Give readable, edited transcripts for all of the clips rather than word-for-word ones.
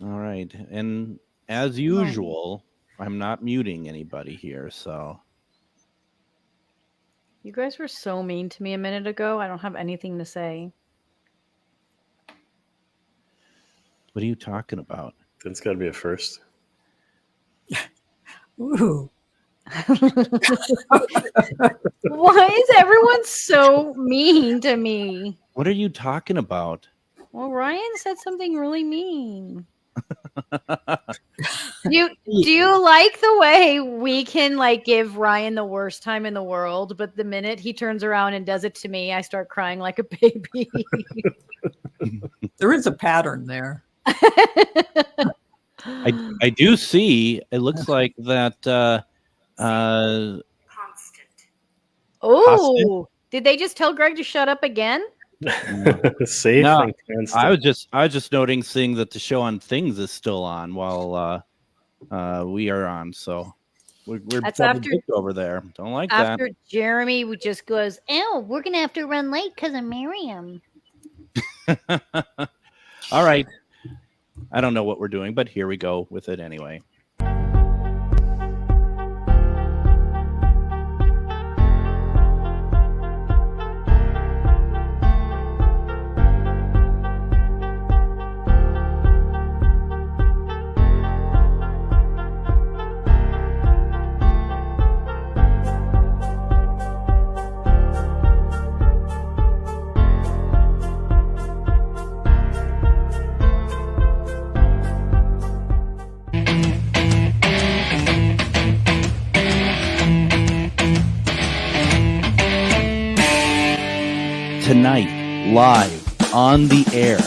All right. And as usual, I'm not muting anybody here. So You guys were so mean to me a minute ago. I don't have anything to say. what are you talking about? That's got to be a first. Ooh. Why is everyone so mean to me? What are you talking about? Well, Ryan said something really mean. Do you like the way we can like give Ryan the worst time in the world, but the minute he turns around and does it to me, I start crying like a baby. There is a pattern there. I do see. It looks like that. Oh, did they just tell Greg to shut up again? Safe No, and constant. I was just noticing that the show on Things is still on while we are on. So we're That's double after- booked over there. Don't like After Jeremy just goes, "Oh, we're gonna have to run late because of Miriam." that. All right. I don't know what we're doing, but here we go with it anyway. Tonight, live on the air.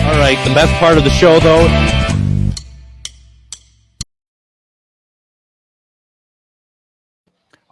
All right, the best part of the show, though.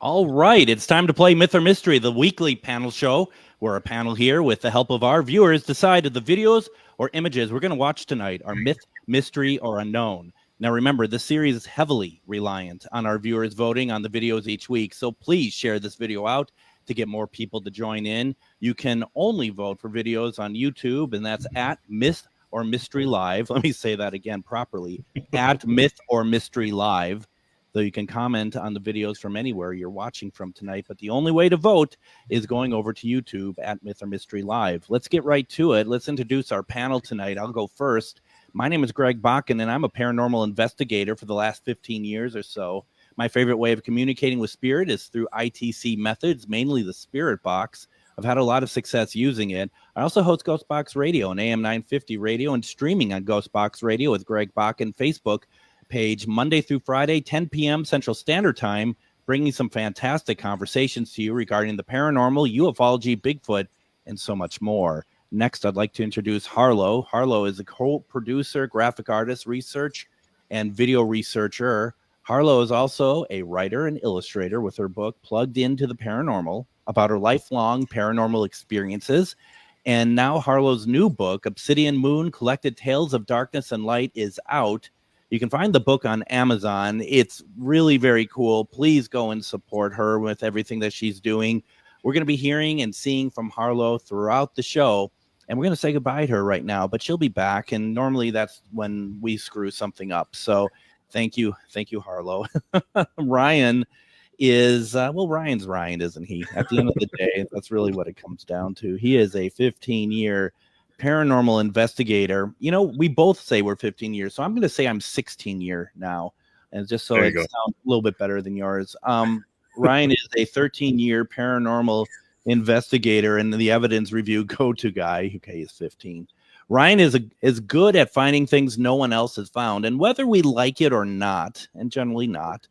All right, it's time to play Myth or Mystery, the weekly panel show where a panel here, with the help of our viewers, decide if the videos or images we're going to watch tonight are myth, mystery, or unknown. Now, remember, this series is heavily reliant on our viewers voting on the videos each week, so please share this video out to get more people to join in. You can only vote for videos on YouTube, and that's at Myth or Mystery Live. Let me say that again properly, at Myth or Mystery Live. So you can comment on the videos from anywhere you're watching from tonight. But the only way to vote is going over to YouTube at Myth or Mystery Live. Let's get right to it. Let's introduce our panel tonight. I'll go first. My name is Greg Bakken, and I'm a paranormal investigator for the last 15 years or so. My favorite way of communicating with spirit is through ITC methods, mainly the Spirit Box. I've had a lot of success using it. I also host Ghostbox Radio, an AM 950 radio, and streaming on Ghostbox Radio with Greg Bakken Facebook page Monday through Friday, 10 p.m. Central Standard Time, bringing some fantastic conversations to you regarding the paranormal, ufology, Bigfoot, and so much more. Next, I'd like to introduce Harlow. Harlow is a co-producer, graphic artist, research, and video researcher. Harlow is also a writer and illustrator with her book Plugged Into the Paranormal, about her lifelong paranormal experiences. And now Harlow's new book, Obsidian Moon, Collected Tales of Darkness and Light, is out. You can find the book on Amazon. It's really very cool. Please go and support her with everything that she's doing. We're going to be hearing and seeing from Harlow throughout the show, and we're going to say goodbye to her right now, but she'll be back, and normally that's when we screw something up. So thank you, Harlow. Ryan is, Ryan's Ryan, isn't he? At the end of the day, that's really what it comes down to. He is a 15-year paranormal investigator. You know, we both say we're 15 years, so I'm going to say I'm 16 year now, and just so it sounds a little bit better than yours. Ryan is a 13-year paranormal investigator and the evidence review go-to guy. Okay, he's 15. Ryan is good at finding things no one else has found, and whether we like it or not, and generally not,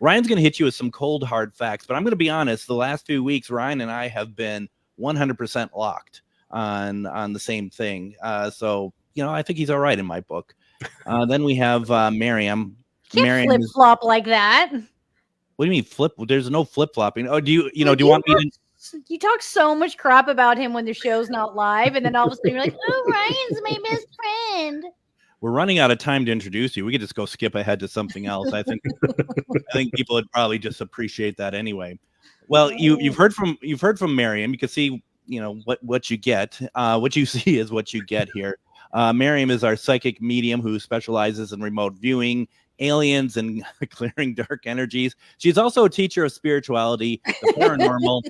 Ryan's going to hit you with some cold hard facts. But I'm going to be honest, the last few weeks, Ryan and I have been 100% locked on the same thing. So, you know, I think he's all right in my book. Then we have Miriam. Can't flip-flop like that. What do you mean flip? There's no flip-flopping. Oh, do you want me to You talk so much crap about him when the show's not live, and then all of a sudden you're like, "Oh, Ryan's my best friend." We're running out of time to introduce you. We could just go skip ahead to something else. I think people would probably just appreciate that anyway. Well, you've heard from Miriam. You can see, what you get. What you see is what you get here. Miriam is our psychic medium who specializes in remote viewing, aliens, and clearing dark energies. She's also a teacher of spirituality, the paranormal,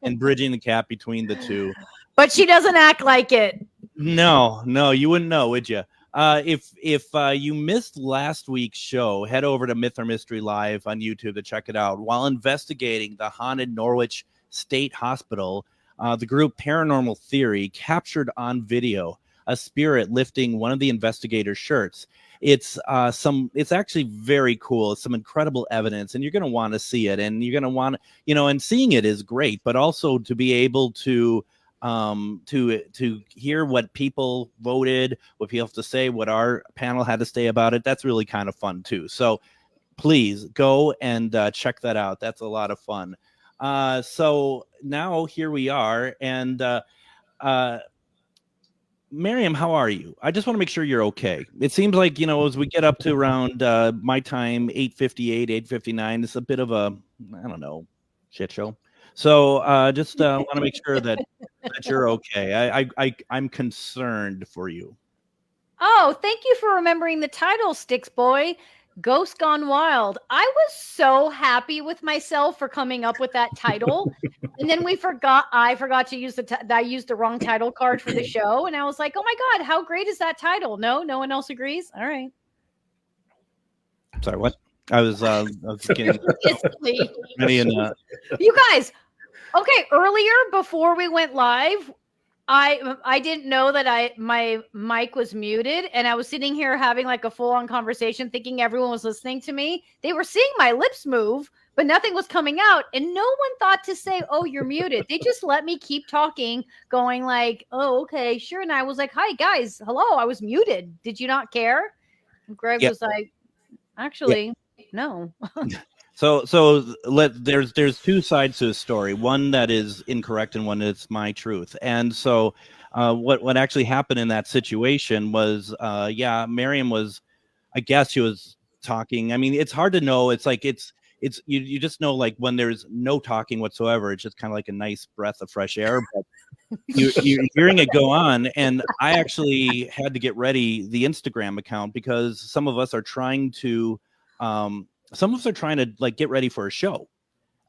and bridging the gap between the two. But she doesn't act like it. No, you wouldn't know, would you? If you missed last week's show, head over to Myth or Mystery Live on YouTube to check it out. While investigating the haunted Norwich State Hospital, the group Paranormal Theory captured on video a spirit lifting one of the investigators' shirts. It's actually very cool. It's some incredible evidence, and you're going to want to see it, and you're going to want to, and seeing it is great, but also to be able to hear what people voted, what people have to say, what our panel had to say about it. That's really kind of fun too. So please go and check that out. That's a lot of fun. So now here we are. And Miriam, how are you? I just want to make sure you're okay. It seems like, as we get up to around my time, 8:58, 8:59, it's a bit of a, I don't know, shit show. So just want to make sure that you're okay. I'm concerned for you. Oh, thank you for remembering the title, Sticks Boy. Ghost Gone Wild. I was so happy with myself for coming up with that title. And then I forgot to use I used the wrong title card for the show. And I was like, oh my God, how great is that title? No one else agrees. All right. Sorry, what? I was getting ready and you guys. Okay, earlier before we went live, I didn't know that my mic was muted, and I was sitting here having like a full-on conversation thinking everyone was listening to me. They were seeing my lips move, but nothing was coming out, and no one thought to say, "Oh, you're muted." They just let me keep talking, going like, "Oh, okay, sure." And I was like, "Hi guys, hello, I was muted. Did you not care?" And Greg was like, "Actually, no." So there's two sides to the story. One that is incorrect and one that's my truth. And so what actually happened in that situation was, Miriam was, I guess she was talking. I mean, it's hard to know. It's like you just know, like when there's no talking whatsoever, it's just kind of like a nice breath of fresh air. But you're hearing it go on, and I actually had to get ready the Instagram account because some of us are trying to like get ready for a show.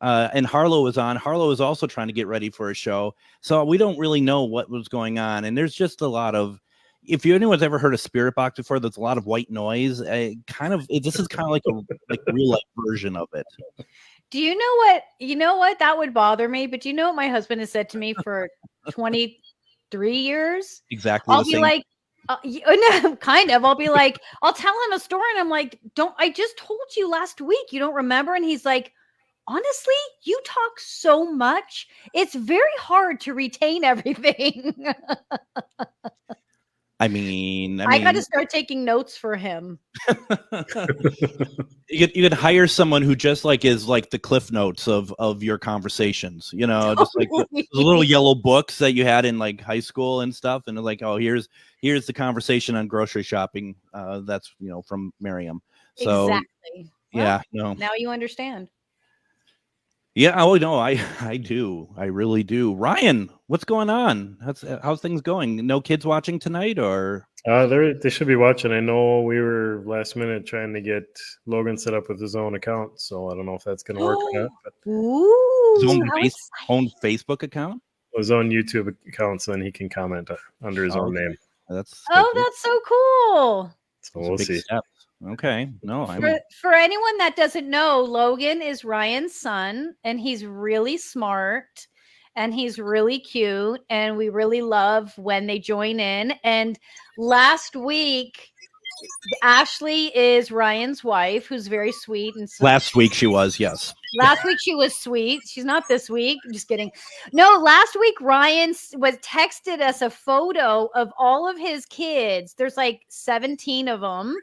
And Harlow was on. Harlow was also trying to get ready for a show. So we don't really know what was going on. And there's just a lot of, if anyone's ever heard of Spirit Box before, there's a lot of white noise. This is kind of like a real life version of it. Do you know what? That would bother me. But do you know what my husband has said to me for 23 years? Exactly. I'll be like, no, kind of. I'll be like, I'll tell him a story, and I'm like, I just told you last week. You don't remember? And he's like, honestly, you talk so much. It's very hard to retain everything. I mean, I got to start taking notes for him. You could hire someone who just like is like the cliff notes of your conversations, just like the little yellow books that you had in like high school and stuff. And they're like, oh, here's the conversation on grocery shopping. That's, from Miriam. So exactly. Well, yeah, no. Now you understand. Yeah. Oh no, I do. I really do. Ryan, what's going on? How's things going? No kids watching tonight, or? They should be watching. I know we were last minute trying to get Logan set up with his own account, so I don't know if that's going to work or not. But Ooh, his own Facebook account? His own YouTube account, so then he can comment under his own name. That's so cool. So we'll see. Steps. Okay. No, for anyone that doesn't know, Logan is Ryan's son, and he's really smart and he's really cute, and we really love when they join in. And last week, Ashley is Ryan's wife, who's very sweet. And so last week she was, yes. Last week she was sweet. She's not this week. I'm just kidding. No, last week Ryan texted us a photo of all of his kids. There's like 17 of them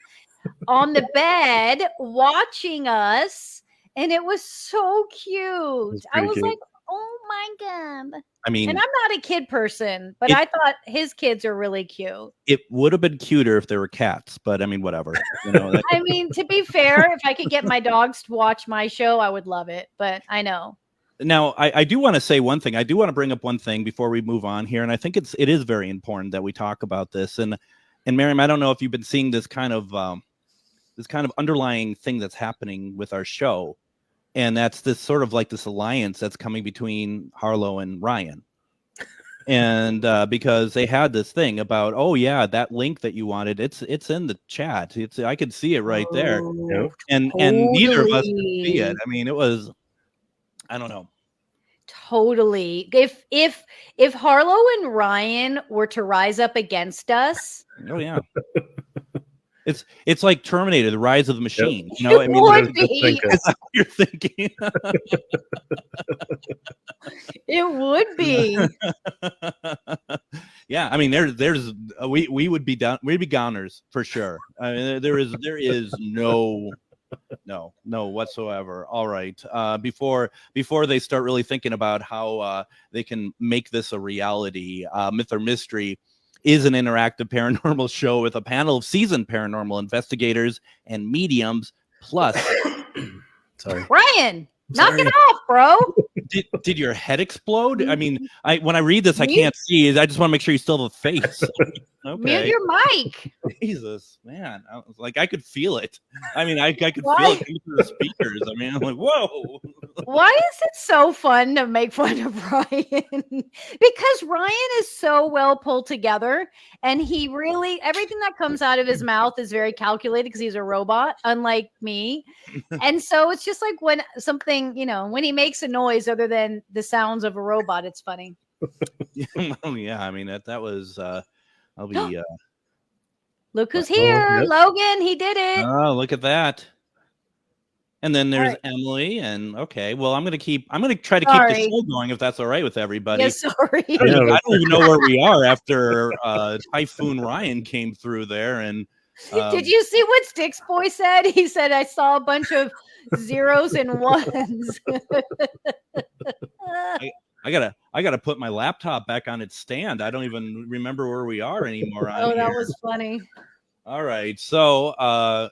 on the bed watching us, and it was so cute. I was like, oh my God. I mean, And I'm not a kid person, but It- I thought his kids are really cute. it would have been cuter if there were cats, but I mean, whatever. You know, that- I mean, to be fair, if I could get my dogs to watch my show, I would love it. But I know. Now, I do want to say one thing. I do want to bring up one thing before we move on here, and I think it is very important that we talk about this. And Miriam, I don't know if you've been seeing this kind of underlying thing that's happening with our show, and that's this sort of like this alliance that's coming between Harlow and Ryan. And because they had this thing about, oh yeah, that link that you wanted, it's in the chat. I could see it right there, Yeah. and neither of us could see Totally. it. I mean, it was, I don't know. Totally. If Harlow and Ryan were to rise up against us, Oh yeah. It's like Terminator, the rise of the machine. You it know, I mean, would Just be. think is that what you're thinking? It would be. Yeah, I mean, we would be down, we'd be goners for sure. I mean, there is no whatsoever. All right, before they start really thinking about how they can make this a reality, Myth or Mystery is an interactive paranormal show with a panel of seasoned paranormal investigators and mediums. Plus, Sorry. Ryan, knock Sorry. it off, bro. did your head explode? I mean, when I read this, I Me? can't see. I just want to make sure you still have a face. Mute Okay, your mic. Jesus, man, I was like, I could feel it. I mean, I could Why? feel it coming through the speakers. I mean, I'm like, whoa. Why is it so fun to make fun of Ryan? Because Ryan is so well pulled together, and he really, everything that comes out of his mouth is very calculated because he's a robot, unlike me. And so it's just like when something, when he makes a noise other than the sounds of a robot, it's funny. Well, yeah, I mean that was I'll be Look who's Oh, here, yep. Logan. He did it. oh, look at that. And then there's right. Emily, and okay, well, I'm gonna try to keep the Sorry. show going if that's all right with everybody. Yeah, sorry. I don't, even, Yeah, I don't even know where we are after Typhoon Ryan came through there, and Did you see what Sticks Boy said? He said, I saw a bunch of zeros and ones. I gotta put my laptop back on its stand. I don't even remember where we are anymore. Oh, on that here. was funny. All right, so I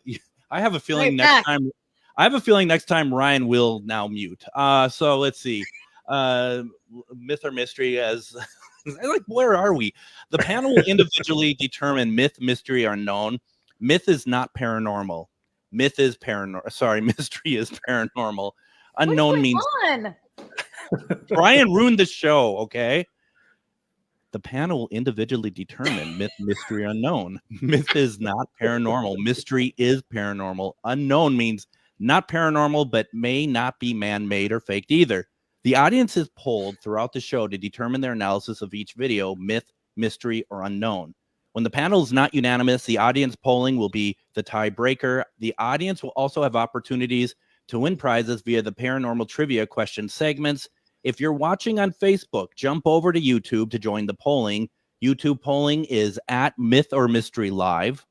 have a feeling Right next time Ryan will now mute. So let's see. Myth or Mystery, as like, where are we? The panel will individually determine myth, mystery, or unknown. Myth is not paranormal. Myth is paranormal. Sorry, mystery is paranormal. Unknown means On. Brian ruined the show. Okay. The panel will individually determine myth, mystery, unknown. Myth is not paranormal. Mystery is paranormal. Unknown means not paranormal, but may not be man-made or faked either. The audience is polled throughout the show to determine their analysis of each video, myth, mystery, or unknown. When the panel is not unanimous, the audience polling will be the tiebreaker. The audience will also have opportunities to win prizes via the paranormal trivia question segments. If you're watching on Facebook, jump over to YouTube to join the polling. YouTube polling is at Myth or Mystery Live.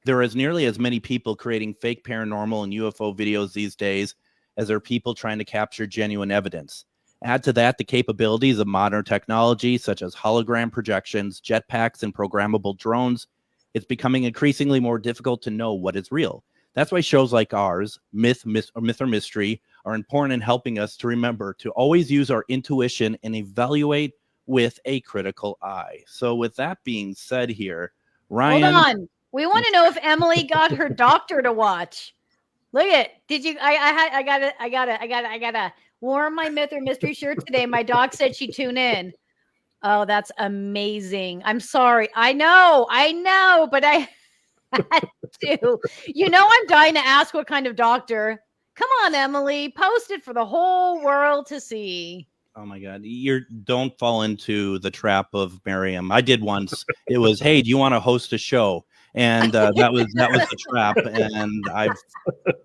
There is nearly as many people creating fake paranormal and UFO videos these days as there are people trying to capture genuine evidence. Add to that the capabilities of modern technology, such as hologram projections, jetpacks, and programmable drones. It's becoming increasingly more difficult to know what is real. That's why shows like ours, Myth or Mystery, are important in helping us to remember to always use our intuition and evaluate with a critical eye. So with that being said here, Ryan. Hold on. We want to know if Emily got her doctor to watch. Look at, did you, I gotta warm my Myth or Mystery shirt today. My doc said she'd tune in. Oh, that's amazing. I'm sorry. I know, but I had to. I'm dying to ask what kind of doctor. Come on, Emily, post it for the whole world to see. Oh my God! Don't fall into the trap of Miriam. I did once. It was, hey, do you want to host a show? And that was the trap. And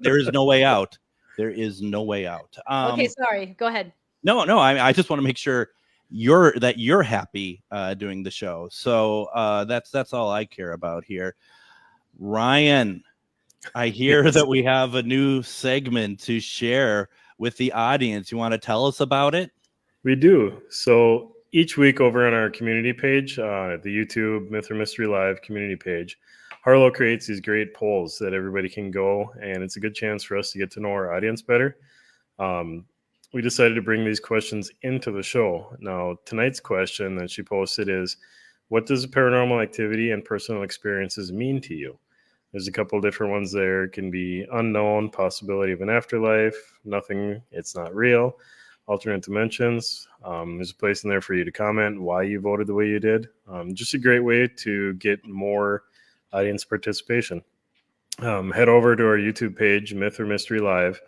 there is no way out. There is no way out. Okay, sorry. Go ahead. No. I just want to make sure you're happy doing the show. So that's all I care about here. Ryan, I hear that we have a new segment to share with the audience. You want to tell us about it? We do. So each week over on our community page, the YouTube Myth or Mystery Live community page, Harlow creates these great polls that everybody can go, and it's a good chance for us to get to know our audience better. We decided to bring these questions into the show. Now, tonight's question that she posted is, what does paranormal activity and personal experiences mean to you? There's a couple different ones there. It can be unknown, possibility of an afterlife, nothing, it's not real, alternate dimensions. There's a place in there for you to comment why you voted the way you did. Just a great way to get more audience participation. Head over to our YouTube page, Myth or Mystery Live,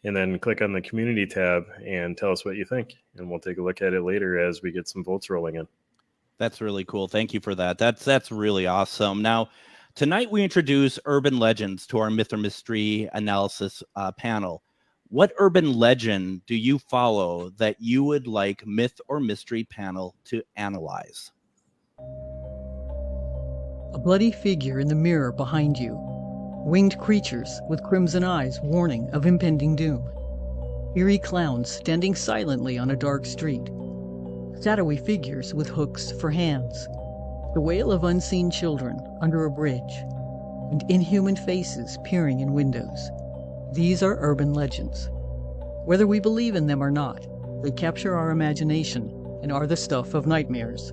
and then click on the community tab and tell us what you think. And we'll take a look at it later as we get some votes rolling in. That's really cool. Thank you for that. That's really awesome. Now, tonight we introduce urban legends to our Myth or Mystery analysis panel. What urban legend do you follow that you would like Myth or Mystery panel to analyze? A bloody figure in the mirror behind you. Winged creatures with crimson eyes warning of impending doom. Eerie clowns standing silently on a dark street. Shadowy figures with hooks for hands. The wail of unseen children under a bridge. And inhuman faces peering in windows. These are urban legends. Whether we believe in them or not, they capture our imagination and are the stuff of nightmares.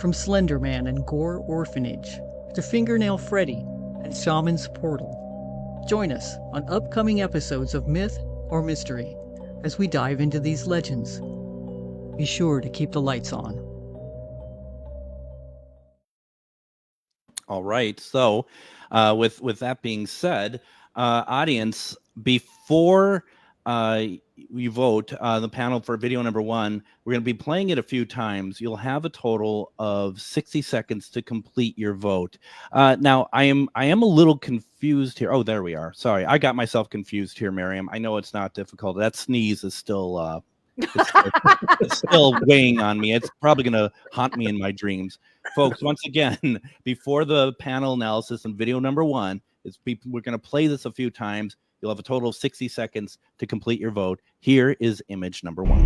From Slender Man and Gore Orphanage to Fingernail Freddy and Shaman's Portal. Join us on upcoming episodes of Myth or Mystery as we dive into these legends. Be sure to keep the lights on. All right. So with that being said, audience, before you vote the panel for video number 1, we're going to be playing it a few times. You'll have a total of 60 seconds to complete your vote. Now, I am a little confused here. Oh, there we are. Sorry, I got myself confused here, Miriam. I know it's not difficult. That sneeze is still it's still weighing on me. It's probably going to haunt me in my dreams. Folks, once again, before the panel analysis and video number 1, we're going to play this a few times. You'll have a total of 60 seconds to complete your vote. Here is image number 1.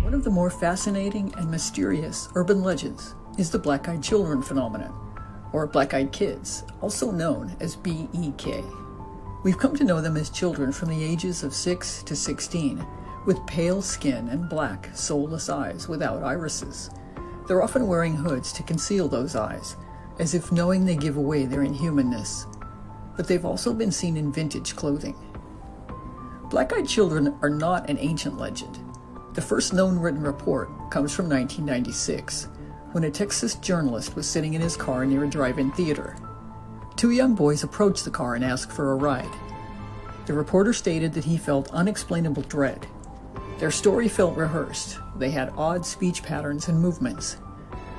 One of the more fascinating and mysterious urban legends is the black-eyed children phenomenon, or black-eyed kids, also known as BEK. We've come to know them as children from the ages of 6 to 16, with pale skin and black, soulless eyes without irises. They're often wearing hoods to conceal those eyes, as if knowing they give away their inhumanness. But they've also been seen in vintage clothing. Black-eyed children are not an ancient legend. The first known written report comes from 1996, when a Texas journalist was sitting in his car near a drive-in theater. 2 young boys approached the car and asked for a ride. The reporter stated that he felt unexplainable dread. Their story felt rehearsed. They had odd speech patterns and movements.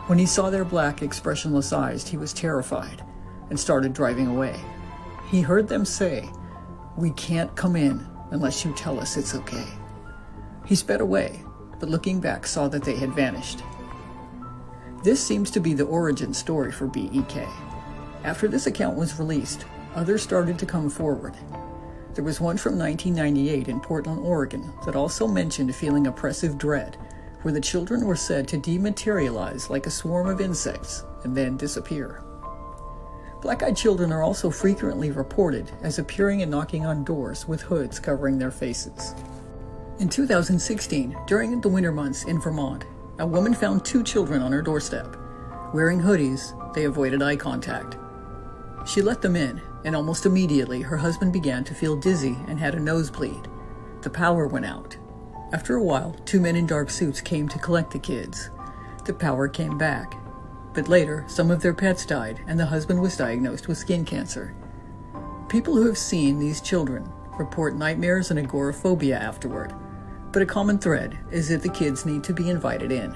When he saw their black, expressionless eyes, he was terrified and started driving away. He heard them say, "We can't come in unless you tell us it's okay." He sped away, but looking back saw that they had vanished. This seems to be the origin story for BEK. After this account was released, others started to come forward. There was one from 1998 in Portland, Oregon that also mentioned feeling oppressive dread, where the children were said to dematerialize like a swarm of insects and then disappear. Black-eyed children are also frequently reported as appearing and knocking on doors with hoods covering their faces. In 2016, during the winter months in Vermont, a woman found 2 children on her doorstep. Wearing hoodies, they avoided eye contact. She let them in, and almost immediately her husband began to feel dizzy and had a nosebleed. The power went out. After a while, 2 men in dark suits came to collect the kids. The power came back. But later, some of their pets died, and the husband was diagnosed with skin cancer. People who have seen these children report nightmares and agoraphobia afterward, but a common thread is that the kids need to be invited in.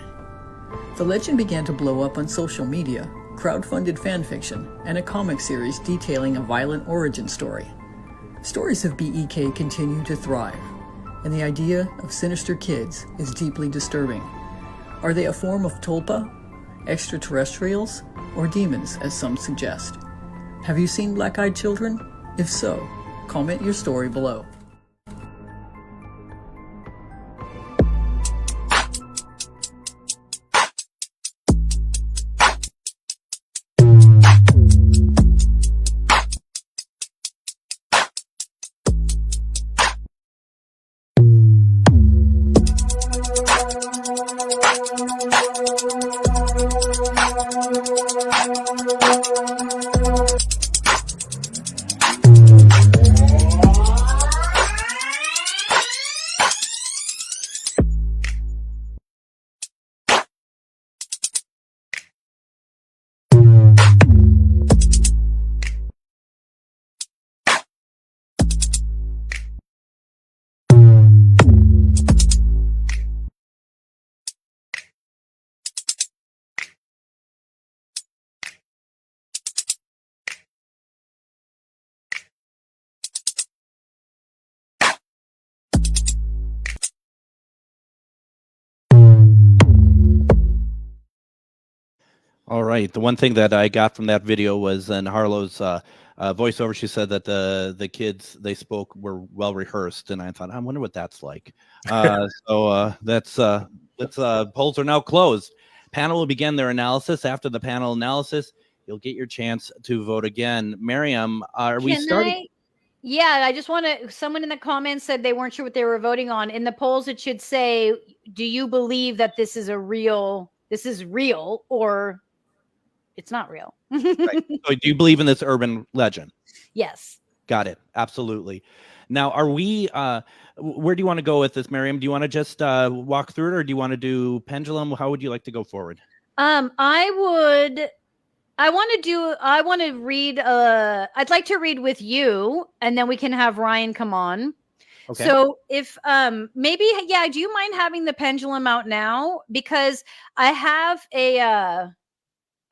The legend began to blow up on social media, crowdfunded fanfiction, and a comic series detailing a violent origin story. Stories of BEK continue to thrive, and the idea of sinister kids is deeply disturbing. Are they a form of tulpa, extraterrestrials, or demons, as some suggest? Have you seen black-eyed children? If so, comment your story below. All right. The one thing that I got from that video was in Harlow's voiceover. She said that the kids they spoke were well rehearsed, and I thought, I wonder what that's like. That's polls are now closed. Panel will begin their analysis. After the panel analysis, you'll get your chance to vote again. Miriam, are we starting? Yeah, I just want to. Someone in the comments said they weren't sure what they were voting on. In the polls, it should say, "Do you believe that this is real, or it's not real?" Right. So do you believe in this urban legend? Yes. Got it. Absolutely. Now, are we? Where do you want to go with this, Miriam? Do you want to just walk through it, or do you want to do pendulum? How would you like to go forward? I want to read. I'd like to read with you, and then we can have Ryan come on. Okay. So if maybe, yeah, do you mind having the pendulum out now? Because I have a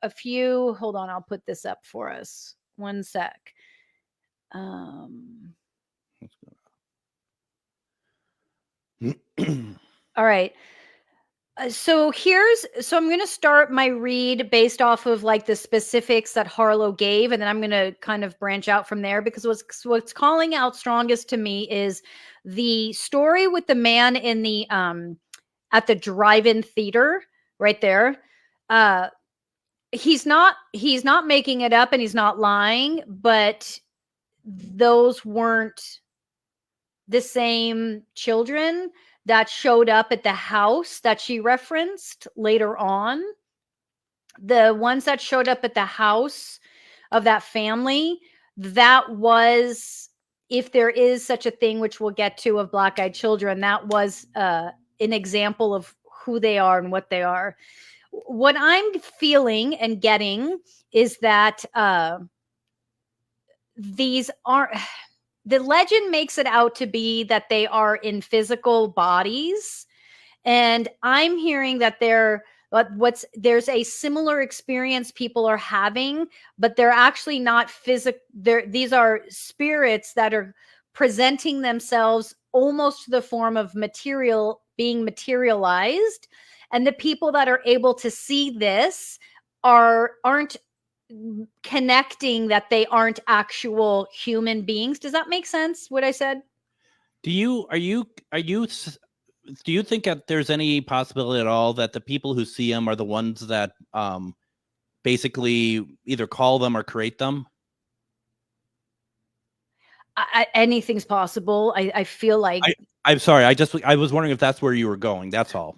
few. Hold on, I'll put this up for us. One sec. All right. So I'm going to start my read based off of like the specifics that Harlow gave, and then I'm going to kind of branch out from there, because what's calling out strongest to me is the story with the man in the at the drive-in theater right there. He's not making it up, and he's not lying, but those weren't the same children that showed up at the house that she referenced later on. The ones that showed up at the house of that family, that was, if there is such a thing, which we'll get to, of black-eyed children, that was an example of who they are and what they are. What I'm feeling and getting is that these aren't... The legend makes it out to be that they are in physical bodies, and I'm hearing that there's a similar experience people are having, but they're actually not physical. These are spirits that are presenting themselves almost to the form of being materialized, and the people that are able to see this aren't connecting that they aren't actual human beings. Does that make sense, what I said? Do you think that there's any possibility at all that the people who see them are the ones that basically either call them or create them? Anything's possible. I feel like I'm sorry. I was wondering if that's where you were going. That's all.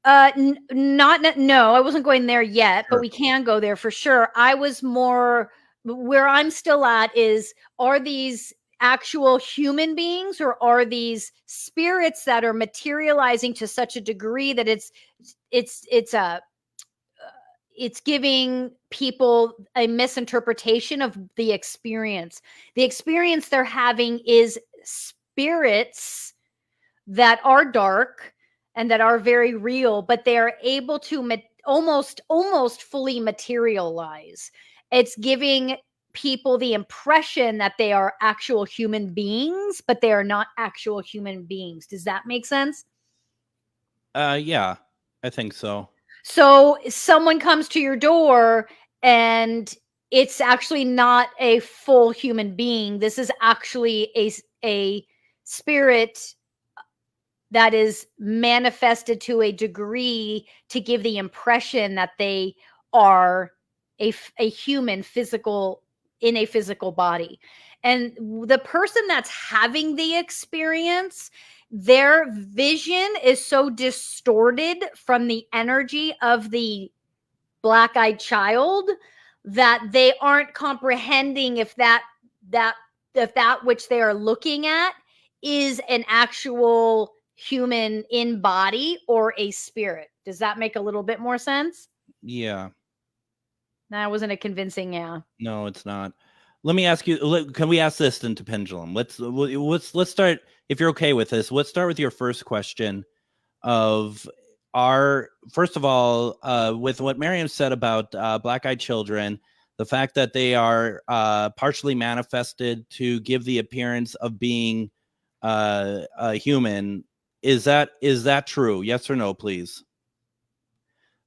No, I wasn't going there yet, Sure. but we can go there for sure. I was more where I'm still at is, are these actual human beings, or are these spirits that are materializing to such a degree that it's giving people a misinterpretation of the experience. The experience they're having is spirits that are dark and that are very real, but they are able to almost fully materialize. It's giving people the impression that they are actual human beings, but they are not actual human beings. Does that make sense? Yeah, I think so. So someone comes to your door and it's actually not a full human being. This is actually a spirit that is manifested to a degree to give the impression that they are a human in a physical body. And the person that's having the experience, their vision is so distorted from the energy of the black-eyed child that they aren't comprehending if that which they are looking at is an actual human in body or a spirit. Does that make a little bit more sense? Yeah. That wasn't a convincing yeah. No, it's not. Let me ask you, can we ask this into Pendulum? Let's start, if you're okay with this, let's start with your first question of first of all, with what Miriam said about black-eyed children, the fact that they are partially manifested to give the appearance of being a human. Is that true? Yes or no, please.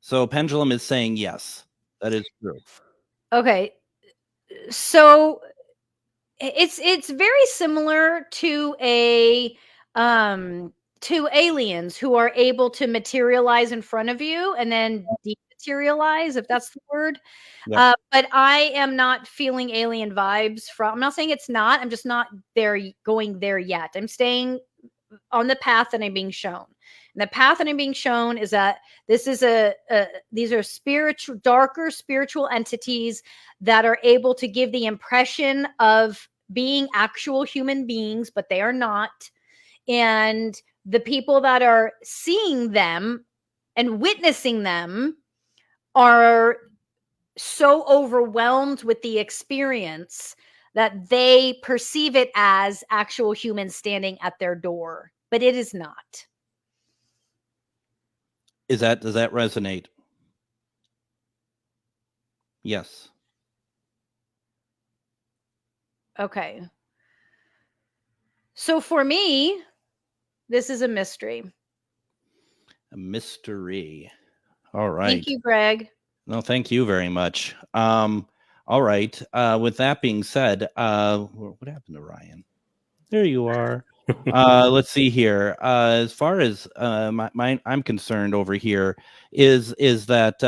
So Pendulum is saying yes. That is true. Okay. So it's very similar to to aliens who are able to materialize in front of you and then dematerialize, if that's the word. Yep. But I am not feeling alien vibes from. I'm not saying it's not. I'm just not going there yet. I'm staying on the path that I'm being shown. And the path that I'm being shown is that this is these are spiritual, darker spiritual entities that are able to give the impression of being actual human beings, but they are not. And the people that are seeing them and witnessing them are so overwhelmed with the experience that they perceive it as actual humans standing at their door, but it is not. Does that resonate? Yes. Okay. So for me, this is a mystery. A mystery. All right. Thank you, Greg. No, thank you very much. All right. With that being said, what happened to Ryan? There you are. Let's see here. As far as I'm concerned over here is that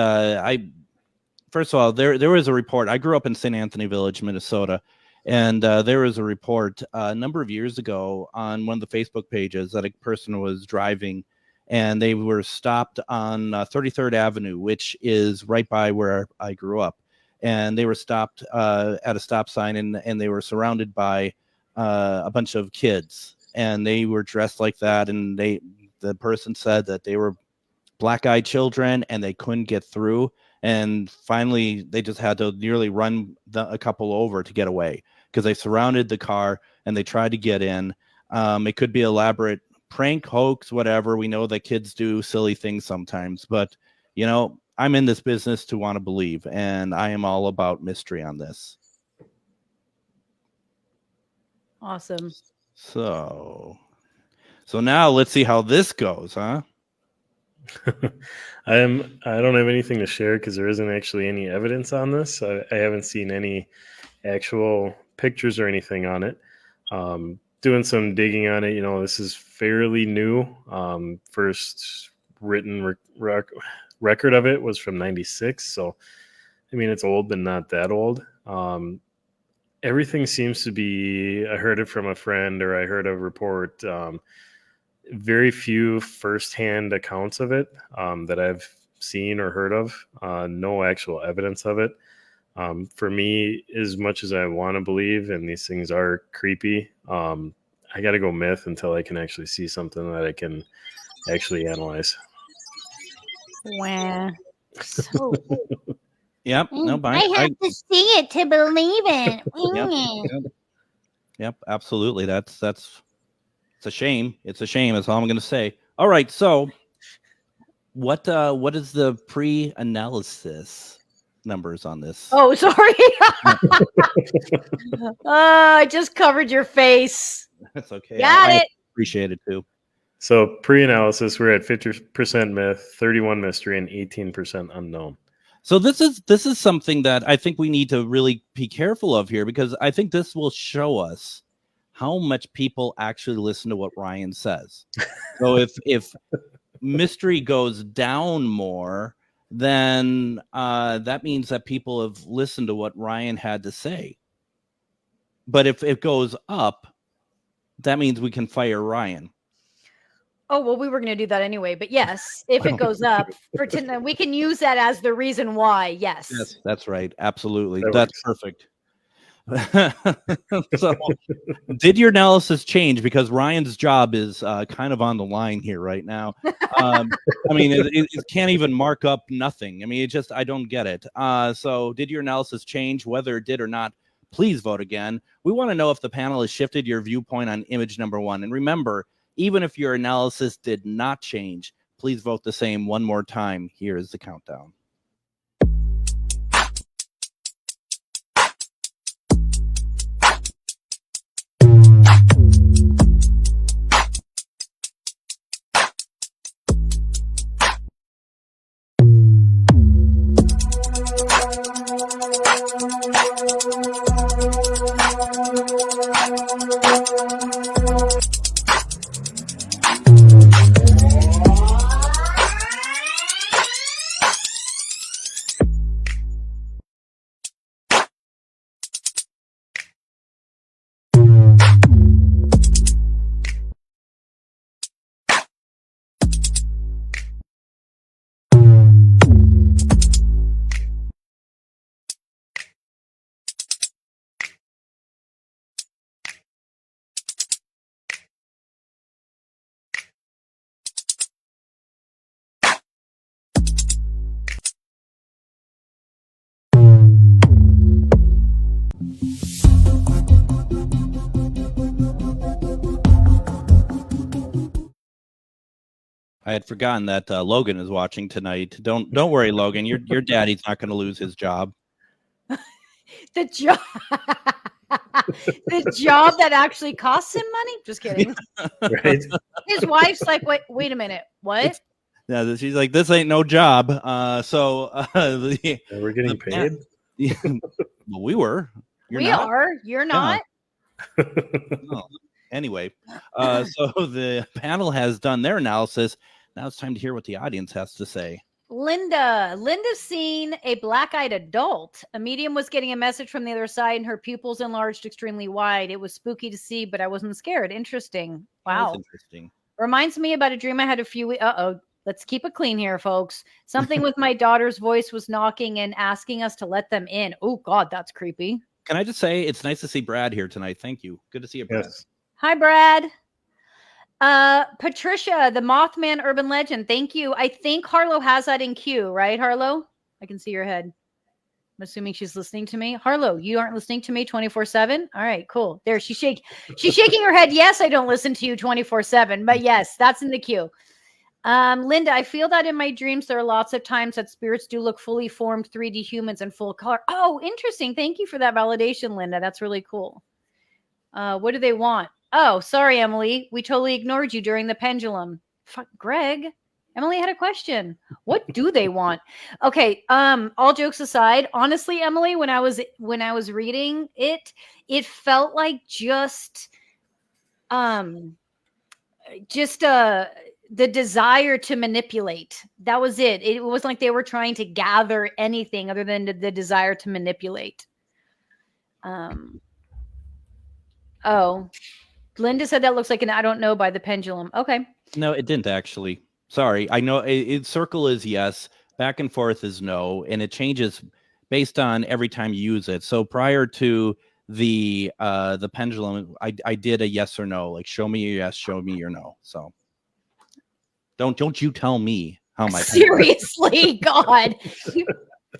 first of all, there was a report. I grew up in St. Anthony Village, Minnesota, and there was a report a number of years ago on one of the Facebook pages that a person was driving, and they were stopped on 33rd Avenue, which is right by where I grew up, and they were stopped at a stop sign, and they were surrounded by a bunch of kids, and they were dressed like that, and the person said that they were black-eyed children and they couldn't get through, and finally they just had to nearly run a couple over to get away because they surrounded the car and they tried to get in. It could be elaborate prank, hoax, whatever. We know that kids do silly things sometimes, but you know, I'm in this business to want to believe, and I am all about mystery on this. Awesome. So now let's see how this goes, huh? I don't have anything to share because there isn't actually any evidence on this. I haven't seen any actual pictures or anything on it. Doing some digging on it, you know, this is fairly new. First written record of it was from 96. So, I mean, it's old, but not that old. Everything seems to be, I heard it from a friend or I heard a report. Very few firsthand accounts of it that I've seen or heard of. No actual evidence of it. For me, as much as I want to believe, and these things are creepy, I got to go myth until I can actually see something that I can actually analyze. Wow. So Yep. No, I have to see it to believe it. Yep. Absolutely. That's it's a shame. It's a shame. That's all I'm going to say. All right. So, what is the pre-analysis numbers on this? Oh, sorry. I just covered your face. That's okay. Got I it. appreciate it too. So pre-analysis, we're at 50% myth, 31 mystery, and 18% unknown. So this is something that I think we need to really be careful of here, because I think this will show us how much people actually listen to what Ryan says. So if mystery goes down more, then that means that people have listened to what Ryan had to say. But if it goes up, that means we can fire Ryan. Oh, well, we were going to do that anyway. But yes, if it goes up, we can use that as the reason why. Yes. Yes, that's right. Absolutely. That That's perfect. So, did your analysis change? Because Ryan's job is kind of on the line here right now. I mean, it can't even mark up nothing. I mean, I don't get it. So, did your analysis change? Whether it did or not, please vote again. We want to know if the panel has shifted your viewpoint on image number 1. And remember, even if your analysis did not change, please vote the same one more time. Here is the countdown. I had forgotten that Logan is watching tonight. Don't worry, Logan. Your daddy's not going to lose his job. The job, the job that actually costs him money. Just kidding. Right? His wife's like, wait a minute, what? Yeah, she's like, this ain't no job. So Yeah, we're getting paid. well, we were. You're We not? are. You're not. Oh. Anyway, so the panel has done their analysis. Now it's time to hear what the audience has to say. Linda's seen a black-eyed adult. A medium was getting a message from the other side, and her pupils enlarged extremely wide. It was spooky to see, but I wasn't scared. Interesting. Wow. That's interesting. Reminds me about a dream I had a few weeks. Let's keep it clean here, folks. Something with my daughter's voice was knocking and asking us to let them in. Oh, God, that's creepy. Can I just say it's nice to see Brad here tonight? Thank you. Good to see you, Brad. Yes. Hi, Brad. Patricia, the Mothman urban legend. Thank you. I think Harlow has that in queue, right, Harlow? I can see your head. I'm assuming she's listening to me. Harlow, you aren't listening to me 24/7? All right, cool. There, she's shaking her head. Yes, I don't listen to you 24/7, but yes, that's in the queue. Linda, I feel that in my dreams there are lots of times that spirits do look fully formed 3D humans in full color. Oh, interesting. Thank you for that validation, Linda. That's really cool. What do they want? Oh, sorry, Emily. We totally ignored you during the pendulum. Fuck, Greg. Emily had a question. What do they want? Okay. All jokes aside, honestly, Emily, when I was reading it, it felt like just the desire to manipulate. That was it. It wasn't like they were trying to gather anything other than the desire to manipulate. Oh, Linda said that looks like an I don't know by the pendulum. Okay. No, it didn't actually. Sorry. I know circle is yes, back and forth is no, and it changes based on every time you use it. So prior to the pendulum, I did a yes or no, like show me your yes, show me your no. So don't you tell me how my seriously, God.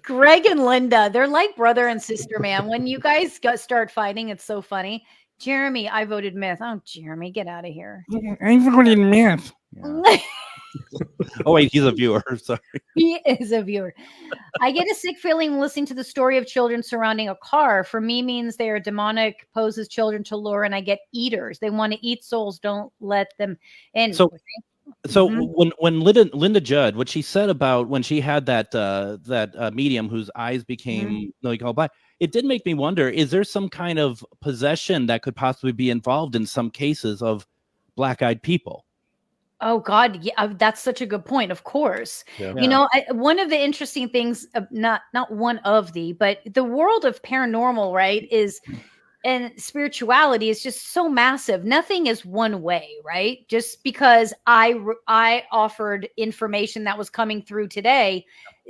Greg and Linda, they're like brother and sister, man. When you guys start fighting, it's so funny. Jeremy, I voted myth. Oh, Jeremy, get out of here. I voted myth. Yeah. Oh, wait, he's a viewer. Sorry. He is a viewer. I get a sick feeling listening to the story of children surrounding a car. For me, means they are demonic, poses children to lure, and I get eaters. They want to eat souls. Don't let them in. So when Linda Judd, what she said about when she had that medium whose eyes became like all black, it did make me wonder: is there some kind of possession that could possibly be involved in some cases of black-eyed people? Oh God, yeah, that's such a good point. Of course, Yeah. you know, one of the interesting things, not one of the, but the world of paranormal, right, is. And spirituality is just so massive. Nothing is one way, right? Just because I offered information that was coming through today,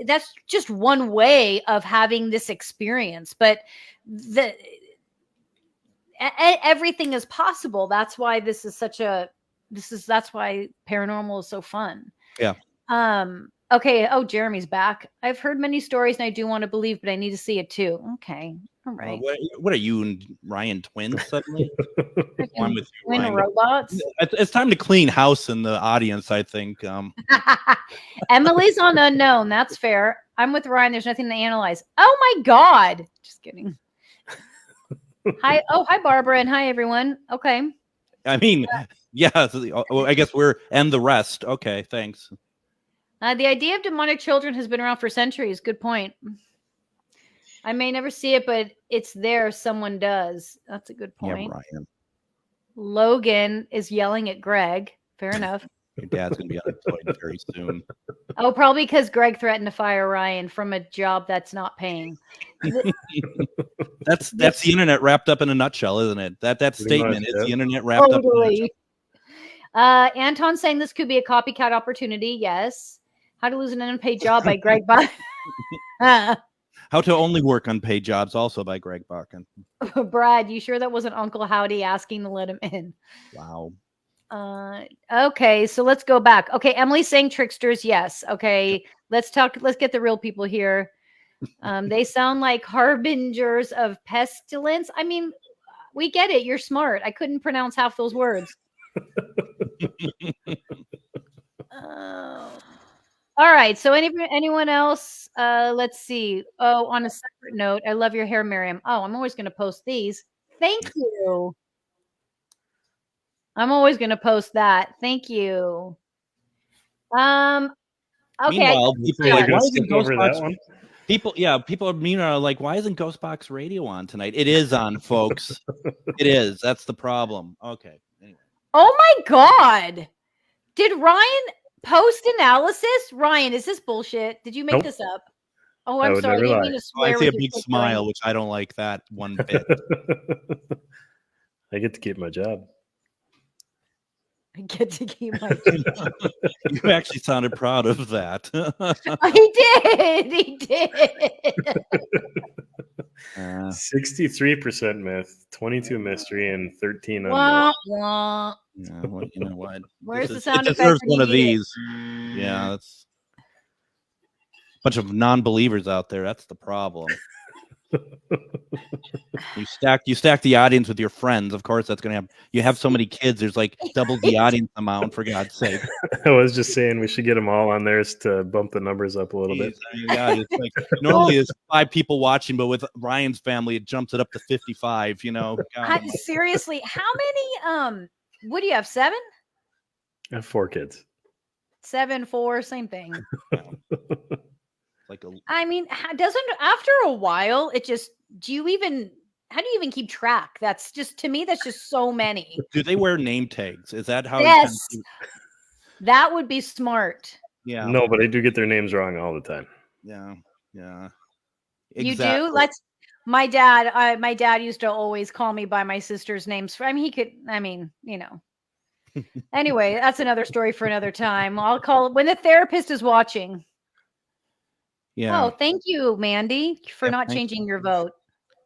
that's just one way of having this experience. But everything is possible. That's why that's why paranormal is so fun. Yeah. Okay. Oh, Jeremy's back. I've heard many stories and I do want to believe, but I need to see it too. Okay. All right. What are you and Ryan twins suddenly? I'm with you, Twin Ryan. robots. It's time to clean house in the audience, I think. Emily's on unknown. That's fair. I'm with Ryan. There's nothing to analyze. Oh my God. Just kidding. Hi. Oh, hi, Barbara. And hi, everyone. Okay. I mean, yeah, I guess we're and the rest. Okay, thanks. The idea of demonic children has been around for centuries. Good point. I may never see it, but it's there. Someone does. That's a good point. Yeah, Ryan. Logan is yelling at Greg. Fair enough. Your dad's going to be unemployed very soon. Oh, probably because Greg threatened to fire Ryan from a job that's not paying. That's the internet wrapped up in a nutshell, isn't it? That statement much, is yeah. the internet wrapped up in a nutshell. Anton saying this could be a copycat opportunity. Yes. How to Lose an Unpaid Job by Greg Buck. How to Only Work Unpaid Jobs, also by Greg Barkin. Brad, you sure that wasn't Uncle Howdy asking to let him in? Wow. Okay, so let's go back. Okay, Emily's saying tricksters. Yes. Okay, let's get the real people here. They sound like harbingers of pestilence. I mean, we get it. You're smart. I couldn't pronounce half those words. All right. So anyone else? Let's see. Oh, on a separate note, I love your hair, Miriam. Oh, I'm always going to post these. Thank you. I'm always going to post that. Thank you. Okay. Meanwhile, people are You're like, why gonna isn't skip over that Ghostbox? one? People are like, why isn't Ghostbox Radio on tonight? It is on, folks. It is. That's the problem. Okay. Anyway. Oh my God. Did Ryan post analysis? Ryan, is this bullshit? Did you make Nope. this up? Oh, I I'm would sorry. I never didn't lie. mean to Oh, I swear. see a with your big sister. smile, which I don't like that one bit. I get to keep my job. I get to keep my. You actually sounded proud of that. He did. 63% myth, 22 mystery, and 13 unknown. Wah, wah. Yeah, well, you know what? Where's the It sound effect deserves when one you of need it? these. Yeah, that's a bunch of non-believers out there. That's the problem. You stack the audience with your friends. Of course, that's gonna happen. You have so many kids. There's like double the audience amount. For God's sake! I was just saying we should get them all on theirs to bump the numbers up a little bit. Jeez, I mean, God, it's like normally it's 5 people watching, but with Ryan's family, it jumps it up to 55. You know, God. Seriously, how many? What do you have? 7? I have 4 kids. 7, 4, same thing. Like a I mean, doesn't after a while it just how do you even keep track? That's just to me. That's just so many. Do they wear name tags? Is that how? Yes, that would be smart. Yeah. No, but I do get their names wrong all the time. Yeah. Yeah. You do. My dad. My dad used to always call me by my sister's names. I mean, he could. I mean, you know. Anyway, that's another story for another time. I'll call when the therapist is watching. Yeah. Oh, thank you, Mandy, for not thank changing your vote.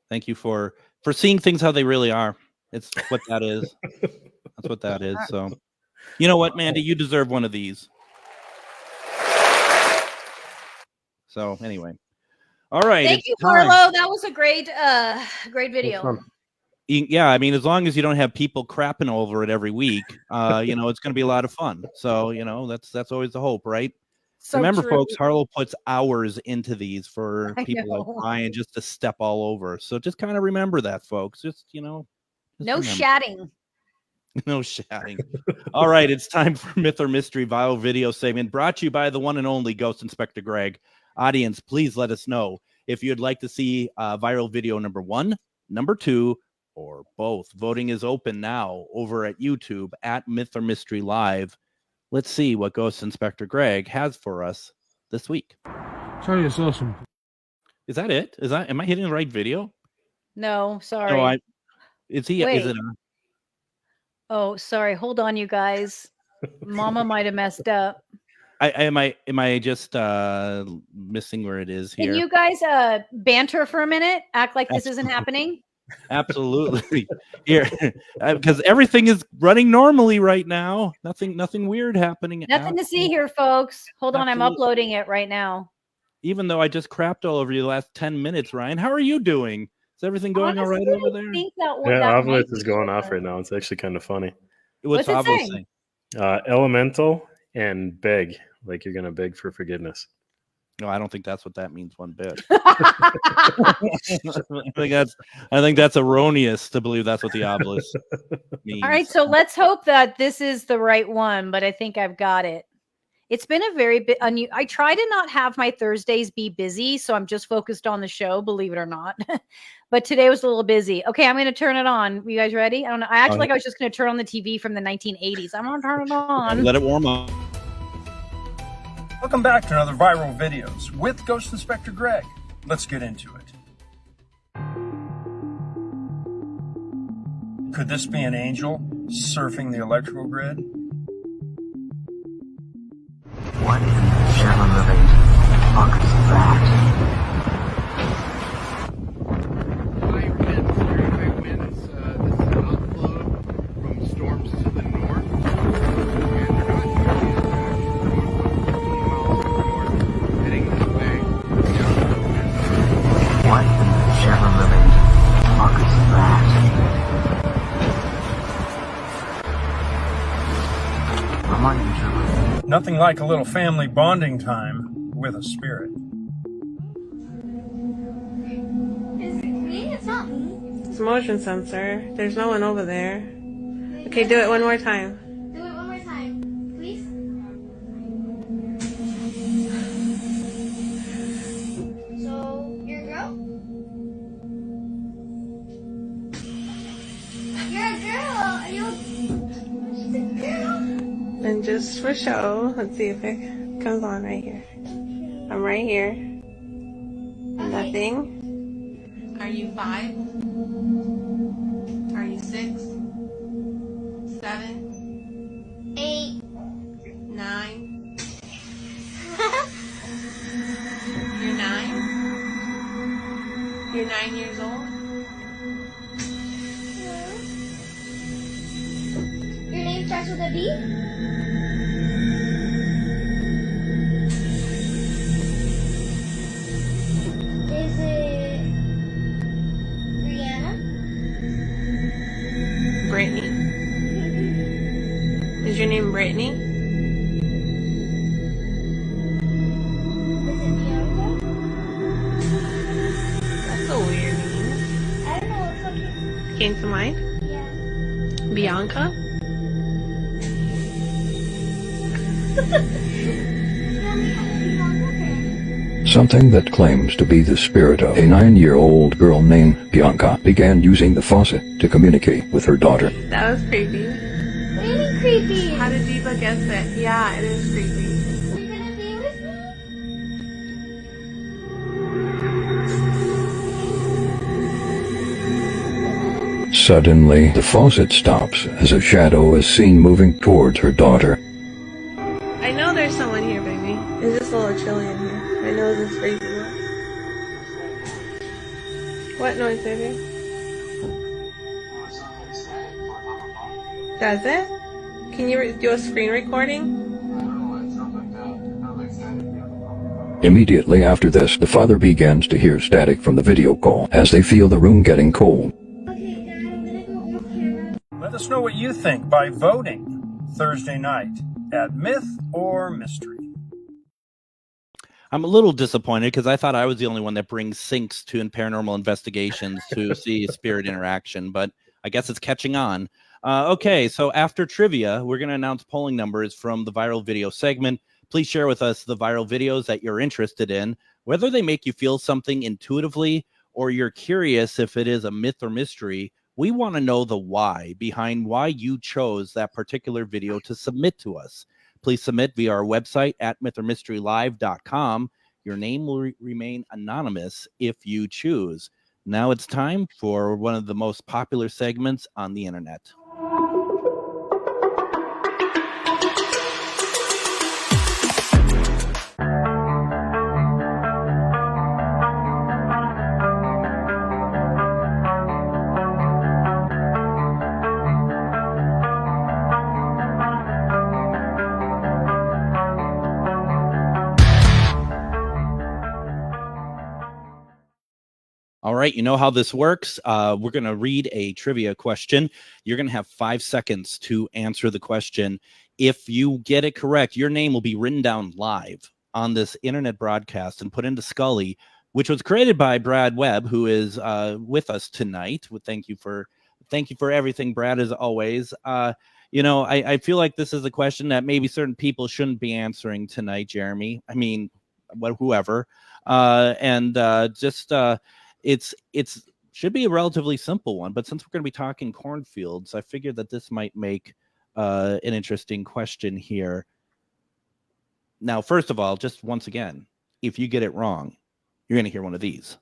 Thank you for seeing things how they really are. It's what that is. That's what that is. So, you know what, Mandy, you deserve one of these. So, anyway, all right. Thank you, time. Carlo. That was a great video. Fun. Yeah, I mean, as long as you don't have people crapping over it every week, you know, it's going to be a lot of fun. So, you know, that's always the hope, right? So Remember, true. folks, Harlow puts hours into these for I people know. like Ryan just to step all over. So just kind of remember that, folks. Just, you know. No remember. shatting. No shouting. All right, it's time for Myth or Mystery viral video segment brought to you by the one and only Ghost Inspector Greg. Audience, please let us know if you'd like to see viral video number 1, number 2, or both. Voting is open now over at YouTube at Myth or Mystery Live. Let's see what Ghost Inspector Greg has for us this week. Try this awesome. Is that it? Am I hitting the right video? No, sorry. No, is Wait. it Oh, sorry. Hold on, you guys. Mama might have messed up. am I just missing where it is here? Can you guys banter for a minute? Act like this isn't happening? Absolutely. Here, because everything is running normally right now. Nothing weird happening. Nothing to see here, folks. Hold on, I'm Absolutely. uploading it right now. Even though I just crapped all over you the last 10 minutes, Ryan, how are you doing? Is everything going all right Honestly, over there? I think that one, Yeah, that Ovilus might is be going off different. right now. It's actually kind of funny. What's it Ovilus saying? saying? Elemental and beg, like you're going to beg for forgiveness. No, I don't think that's what that means one bit. I think that's erroneous to believe that's what the obelisk means. All right, so let's hope that this is the right one, but I think I've got it. It's been a very bit I try to not have my Thursdays be busy, so I'm just focused on the show, believe it or not. But today was a little busy. Okay, I'm going to turn it on. You guys ready? I don't know. I acted like I was just going to turn on the TV from the 1980s. I'm going to turn it on. Let it warm up. Welcome back to another Viral Videos with Ghost Inspector Greg. Let's get into it. Could this be an angel surfing the electrical grid? What in the Sherman-Levy fuck is that? High winds, very high winds. This is an outflow from storms to the north. And they're not nearly as bad. They're going 15 miles to the north, heading this way. The outflow winds. What in the Sherman-Levy fuck is that? I'm not even sure. Nothing like a little family bonding time with a spirit. Is it me? It's not me. It's motion sensor. There's no one over there. Okay, do it one more time. Do it one more time, please. So, you're a girl? You're a girl. Are you? She's a girl. And just for show, let's see if it comes on right here. I'm right here. Nothing. Are you 5? Are you 6? 7? 8. 9? You're 9? You're 9 years old? Your name starts with a B? Is it Brianna? Brittany. Is your name Brittany? Is it Bianca? That's a weird name. I don't know what fucking. Came to mind? Yeah. Bianca? Something that claims to be the spirit of a 9-year-old girl named Bianca began using the faucet to communicate with her daughter. That was creepy. What do you mean creepy? How did Diva guess it? Yeah, it is creepy. Are you gonna be with me? Suddenly, the faucet stops as a shadow is seen moving towards her daughter. I know there's someone here, baby. It's just a little chilly in here. My nose is freezing up. What noise, baby? Does it? Can you do a screen recording? Immediately after this, the father begins to hear static from the video call as they feel the room getting cold. Okay, Dad, I'm gonna go off camera. Let us know what you think by voting Thursday night at Myth or Mystery. I'm a little disappointed because I thought I was the only one that brings sinks to in paranormal investigations to see spirit interaction, but I guess it's catching on. Okay, so after trivia, we're going to announce polling numbers from the viral video segment. Please share with us the viral videos that you're interested in, whether they make you feel something intuitively or you're curious if it is a myth or mystery. We want to know the why behind why you chose that particular video to submit to us. Please submit via our website at mythormysterylive.com. Your name will remain anonymous if you choose. Now it's time for one of the most popular segments on the internet. All right, you know how this works. We're going to read a trivia question. You're going to have 5 seconds to answer the question. If you get it correct, your name will be written down live on this internet broadcast and put into Scully, which was created by Brad Webb, who is with us tonight. Thank you for everything, Brad, as always. You know, I feel like this is a question that maybe certain people shouldn't be answering tonight, Jeremy. I mean, whoever. It's should be a relatively simple one, but since we're going to be talking cornfields, I figured that this might make an interesting question here. Now, first of all, just once again, if you get it wrong, you're going to hear one of these.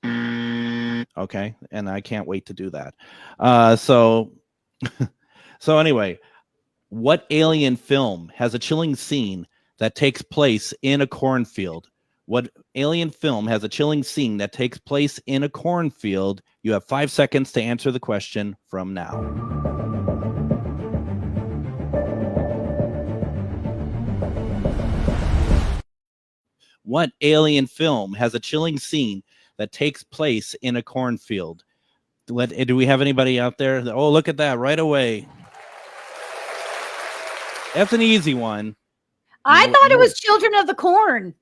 Okay, and I can't wait to do that. So anyway, what alien film has a chilling scene that takes place in a cornfield? What alien film has a chilling scene that takes place in a cornfield? You have 5 seconds to answer the question from now. What alien film has a chilling scene that takes place in a cornfield? Do we have anybody out there? Oh, look at that right away. That's an easy one. I know- thought it you know- was Children of the Corn.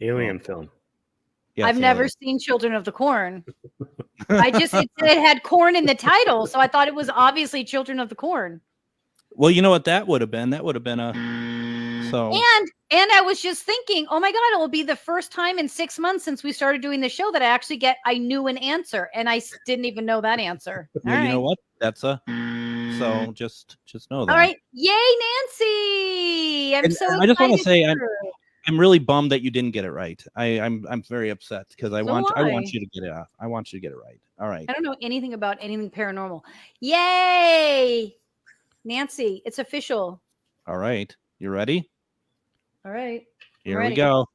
Alien film. Yes, I've never Alien. seen Children of the Corn. It had corn in the title, so I thought it was obviously Children of the Corn. Well, you know what that would have been? That would have been a so. And I was just thinking, oh my God, it will be the first time in 6 months since we started doing the show that I knew an answer, and I didn't even know that answer. All Well, right. you know what? That's a so just know that. All right. Yay, Nancy. I'm And so I just want to excited say for her. I'm really bummed that you didn't get it right. I'm very upset because I So want am I. you to get it. I want you to get it right. All right. I don't know anything about anything paranormal. Yay. Nancy, it's official. All right. You ready? All right. Here ready. we go.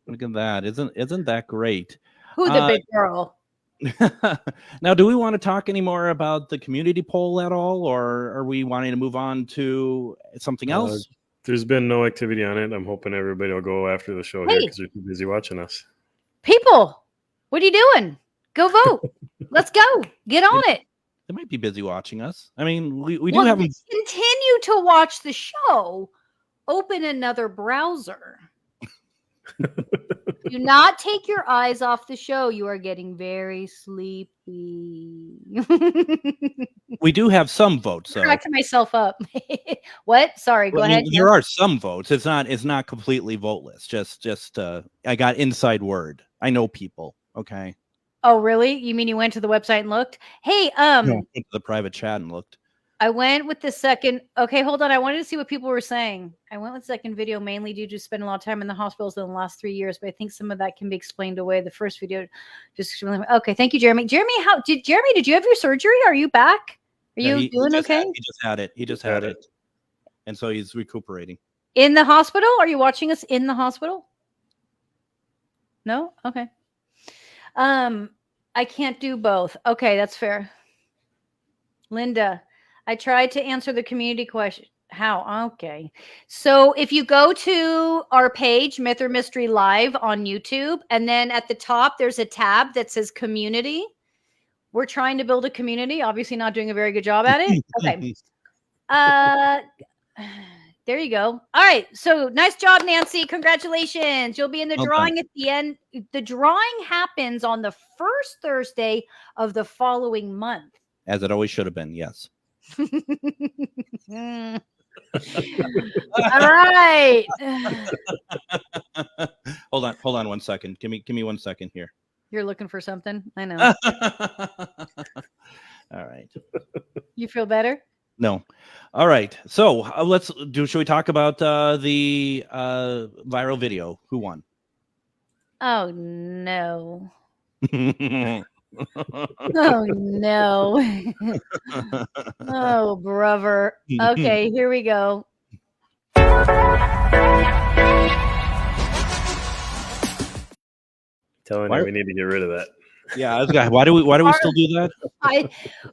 Look at that. Isn't that great? Who the big girl? Now, do we want to talk any more about the community poll at all, or are we wanting to move on to something else? There's been no activity on it. I'm hoping everybody will go after the show here Hey. because they're too busy watching us. People, what are you doing? Go vote. Let's go. Get on it. They might be busy watching us. I mean, we do Well, have. continue to watch the show. Open another browser. Do not take your eyes off the show. You are getting very sleepy. We do have some votes, though. Cracking myself up. What? Sorry. Go Well, I ahead. mean, there are some votes. It's not completely voteless. Just I got inside word. I know people. Okay. Oh, really? You mean you went to the website and looked? Hey, No, I went to the private chat and looked. I went with the second. Okay, hold on. I wanted to see what people were saying. I went with the second video mainly due to spending a lot of time in the hospitals in the last 3 years, but I think some of that can be explained away. The first video, just okay. Thank you, Jeremy. Jeremy, did you have your surgery? Are you back? Are Yeah, you he doing just okay? He just had it. He just had it, and so he's recuperating. In the hospital? Are you watching us in the hospital? No? Okay. I can't do both. Okay, that's fair. Linda, I tried to answer the community question. How? Okay. So if you go to our page, Myth or Mystery Live on YouTube, and then at the top, there's a tab that says community. We're trying to build a community, obviously not doing a very good job at it. Okay. There you go. All right. So nice job, Nancy. Congratulations. You'll be in the Well drawing done. at the end. The drawing happens on the first Thursday of the following month. As it always should have been. Yes. Mm. All right. Hold on 1 second. Give me 1 second here. You're looking for something? I know. All right. You feel better? No. All right. So should we talk about the viral video? Who won? Oh, no. Oh, no. Oh, brother. Okay, here we go. Telling Why- you we need to get rid of that. Yeah, why do we still do that?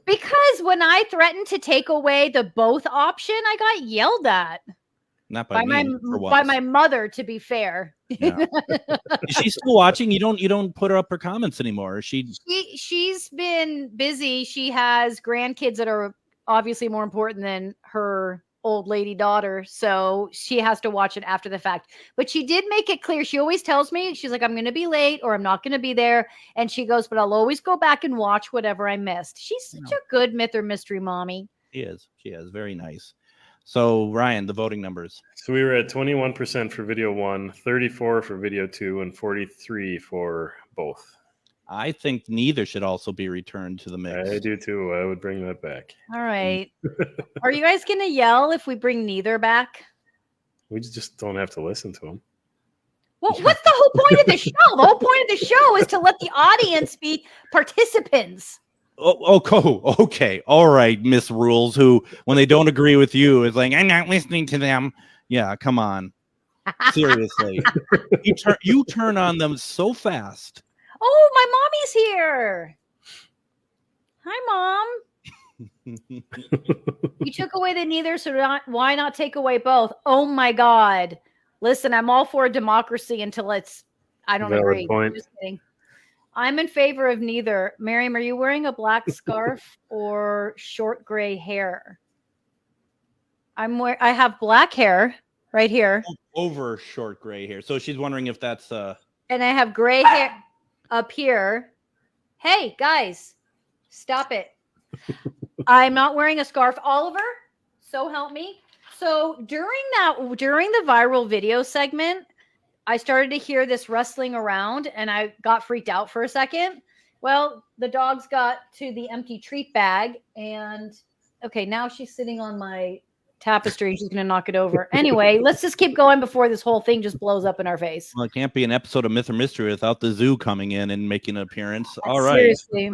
Because when I threatened to take away the both option, I got yelled at Not by by me. for my once. mother, to be fair. Yeah. Is she still watching? You don't put up her comments anymore. Is she? She's been busy. She has grandkids that are obviously more important than her old lady daughter, so she has to watch it after the fact. But she did make it clear. She always tells me, she's like, I'm going to be late or I'm not going to be there. And she goes, but I'll always go back and watch whatever I missed. She's such a good myth or mystery mommy. She is very nice. So Ryan, the voting numbers. So we were at 21% for video 1, 34 for video 2, and 43 for both. I think neither should also be returned to the mix. I do too. I would bring that back. All right. Are you guys going to yell if we bring neither back? We just don't have to listen to them. Well, what's the whole point of the show? The whole point of the show is to let the audience be participants. Okay. All right, Miss Rules, who, when they don't agree with you, is like, I'm not listening to them. Yeah, come on. Seriously. You turn on them so fast. Oh, my mommy's here. Hi, Mom. You took away the neither, so why not take away both? Oh, my God. Listen, I'm all for democracy until it's I don't Valid agree. point. Just kidding. I'm in favor of neither. Miriam, are you wearing a black scarf or short gray hair? I have black hair right here, Over short gray hair. So she's wondering if that's and I have gray hair up here. Hey, guys, stop it. I'm not wearing a scarf. Oliver, so help me. So during the viral video segment, I started to hear this rustling around and I got freaked out for a second. Well, the dogs got to the empty treat bag and okay, now she's sitting on my tapestry and she's going to knock it over. Anyway, let's just keep going before this whole thing just blows up in our face. well, it can't be an episode of Myth or Mystery without the zoo coming in and making an appearance. All right. Seriously.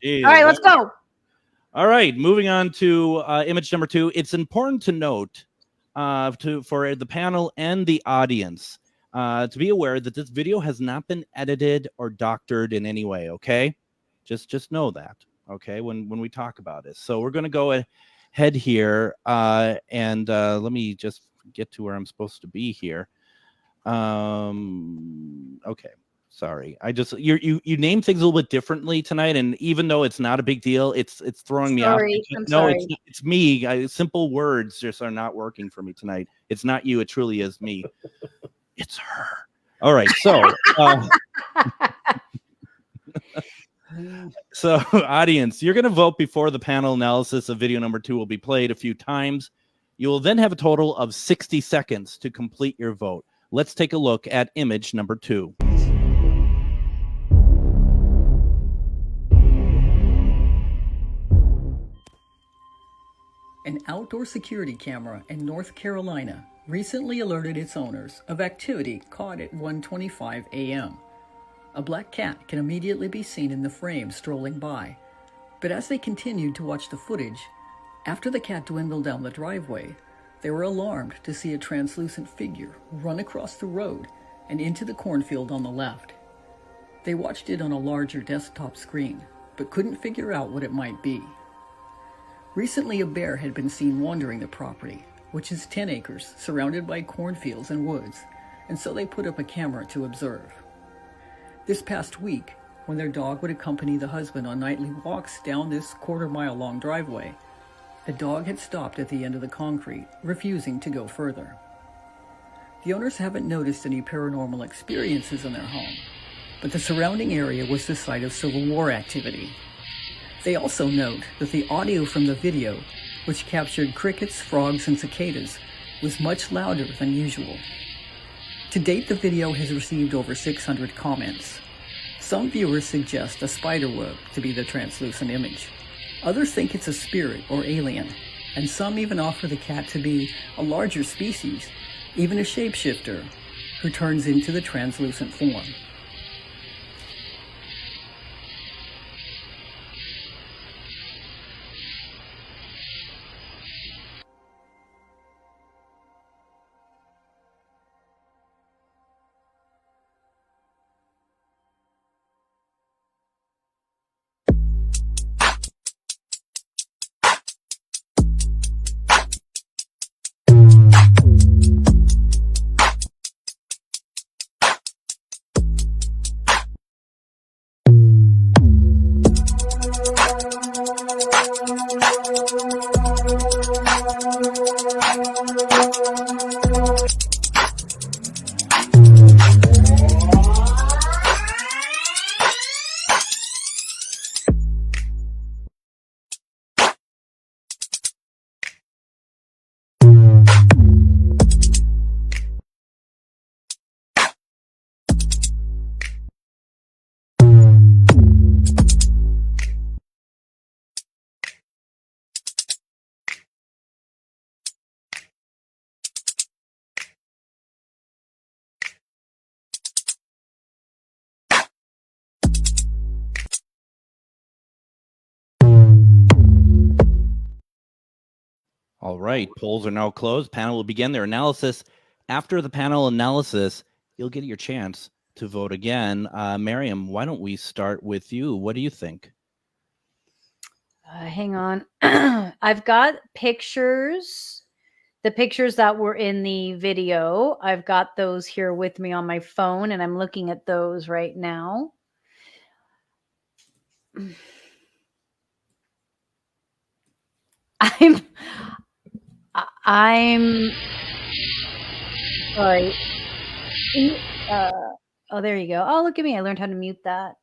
Jeez. All right, let's go. All right, moving on to image number 2. It's important to note for the panel and the audience to be aware that this video has not been edited or doctored in any way. Okay, just know that. Okay, when we talk about it. So we're going to go ahead here and let me just get to where I'm supposed to be here. Okay. Sorry, I just you name things a little bit differently tonight, and even though it's not a big deal, it's throwing me off. No, it's me. Simple words just are not working for me tonight. It's not you. It truly is me. It's her. All right, so so audience, you're going to vote before the panel analysis of video number 2 will be played a few times. You will then have a total of 60 seconds to complete your vote. Let's take a look at image number 2. An outdoor security camera in North Carolina recently alerted its owners of activity caught at 1:25 a.m. A black cat can immediately be seen in the frame strolling by, but as they continued to watch the footage, after the cat dwindled down the driveway, they were alarmed to see a translucent figure run across the road and into the cornfield on the left. They watched it on a larger desktop screen, but couldn't figure out what it might be. Recently, a bear had been seen wandering the property, which is 10 acres surrounded by cornfields and woods, and so they put up a camera to observe. This past week, when their dog would accompany the husband on nightly walks down this quarter-mile-long driveway, the dog had stopped at the end of the concrete, refusing to go further. The owners haven't noticed any paranormal experiences in their home, but the surrounding area was the site of Civil War activity. They also note that the audio from the video, which captured crickets, frogs, and cicadas, was much louder than usual. To date, the video has received over 600 comments. Some viewers suggest a spider web to be the translucent image. Others think it's a spirit or alien, and some even offer the cat to be a larger species, even a shapeshifter, who turns into the translucent form. All right, polls are now closed. Panel will begin their analysis. After the panel analysis, you'll get your chance to vote again. Miriam, why don't we start with you? What do you think? Hang on. I've got pictures. the pictures that were in the video. I've got those here with me on my phone, and I'm looking at those right now. I'm sorry. Oh, there you go. Oh, look at me. I learned how to mute that.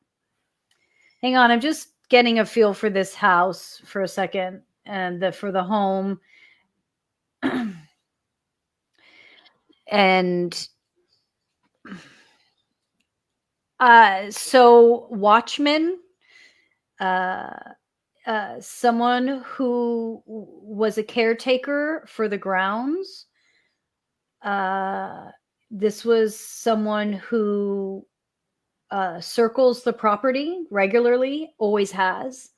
Hang on. I'm just getting a feel for this house for a second, and for the home. And so Watchmen, someone who was a caretaker for the grounds. This was someone who circles the property regularly, always has.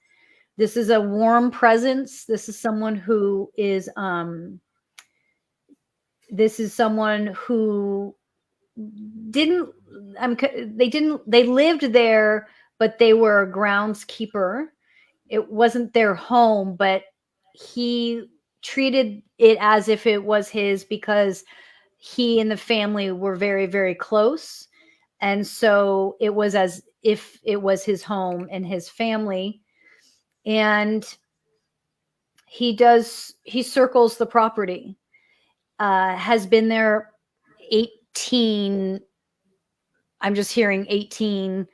This is a warm presence. This is someone who is they lived there, but they were a groundskeeper. It wasn't their home, but he treated it as if it was his because he and the family were very, very close. And so it was as if it was his home and his family. And he circles the property, has been there 18. I'm just hearing 18.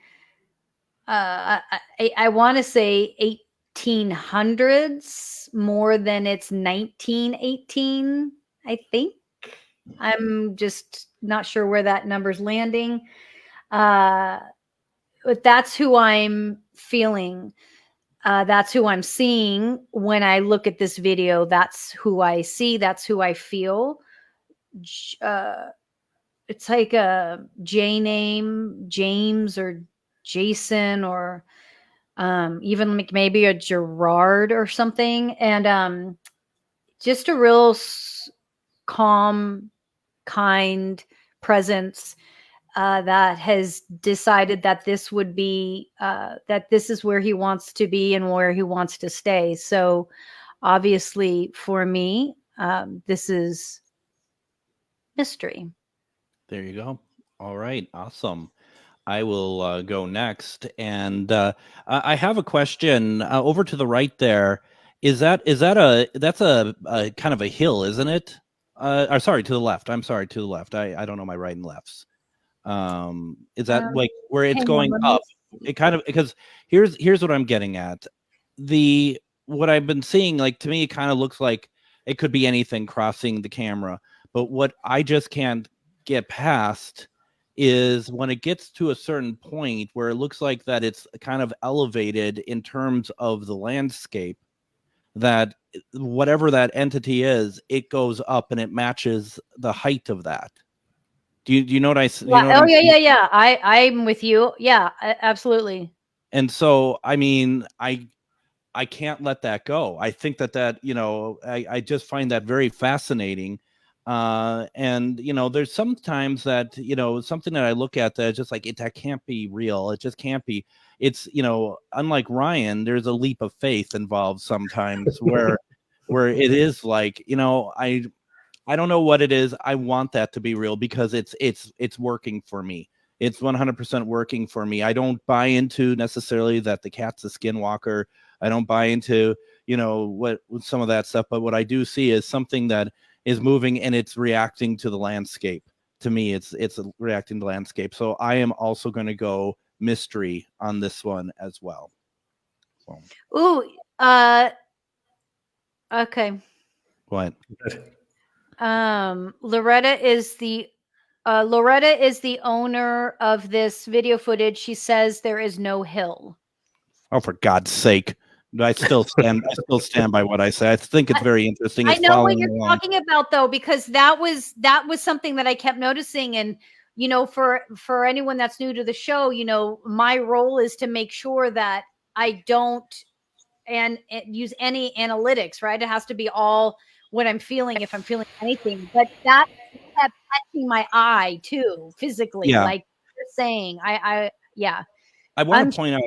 I want to say 1800s more than it's 1918, I think. I'm just not sure where that number's landing. But that's who I'm feeling. That's who I'm seeing when I look at this video. That's who I see. That's who I feel. It's like a J name, James or Jason, or even like maybe a Gerard or something. And just a real calm, kind presence that has decided that this would be that this is where he wants to be and where he wants to stay. So obviously for me, this is mystery. There you go. All right, awesome. I will go next, and I have a question over to the right there. That's a kind of a hill, isn't it? Or sorry, to the left. I'm sorry, to the left. I don't know my right and lefts. Is that like where it's going up? It kind of, because here's what I'm getting at. What I've been seeing, like, to me, it kind of looks like it could be anything crossing the camera, but what I just can't get past is when it gets to a certain point where it looks like that it's kind of elevated in terms of the landscape, that whatever that entity is, it goes up and it matches the height of that. Do you know what I? Yeah. I'm with you. Yeah, absolutely. And so, I mean, I can't let that go. I think that I just find that very fascinating. And there's sometimes that something that I look at that just like that can't be real. It just can't be. It's unlike Ryan, there's a leap of faith involved sometimes where it is like I don't know what it is. I want that to be real because it's working for me. It's 100% working for me. I don't buy into necessarily that the cat's a skinwalker. I don't buy into what some of that stuff. But what I do see is something that is moving and it's reacting to the landscape. To me, it's reacting to the landscape. So I am also going to go mystery on this one as well. So. Ooh, okay. What? Loretta is the owner of this video footage. She says there is no hill. Oh, for God's sake. I still stand by what I say. I think it's very interesting. I know what you're talking about, though, because that was something that I kept noticing. And for anyone that's new to the show, my role is to make sure that I don't use any analytics. Right? It has to be all what I'm feeling, if I'm feeling anything. But that kept catching my eye too, physically. Yeah. Like you're saying, I want to point out.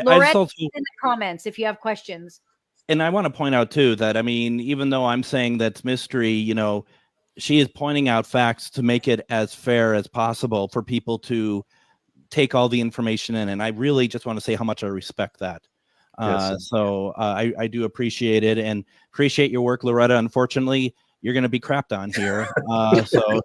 Loretta, in the comments if you have questions. And I want to point out too that, I mean, even though I'm saying that's mystery, you know, she is pointing out facts to make it as fair as possible for people to take all the information in. And I really just want to say how much I respect that. Yes. I do appreciate it and appreciate your work, Loretta. Unfortunately, you're going to be crapped on here. So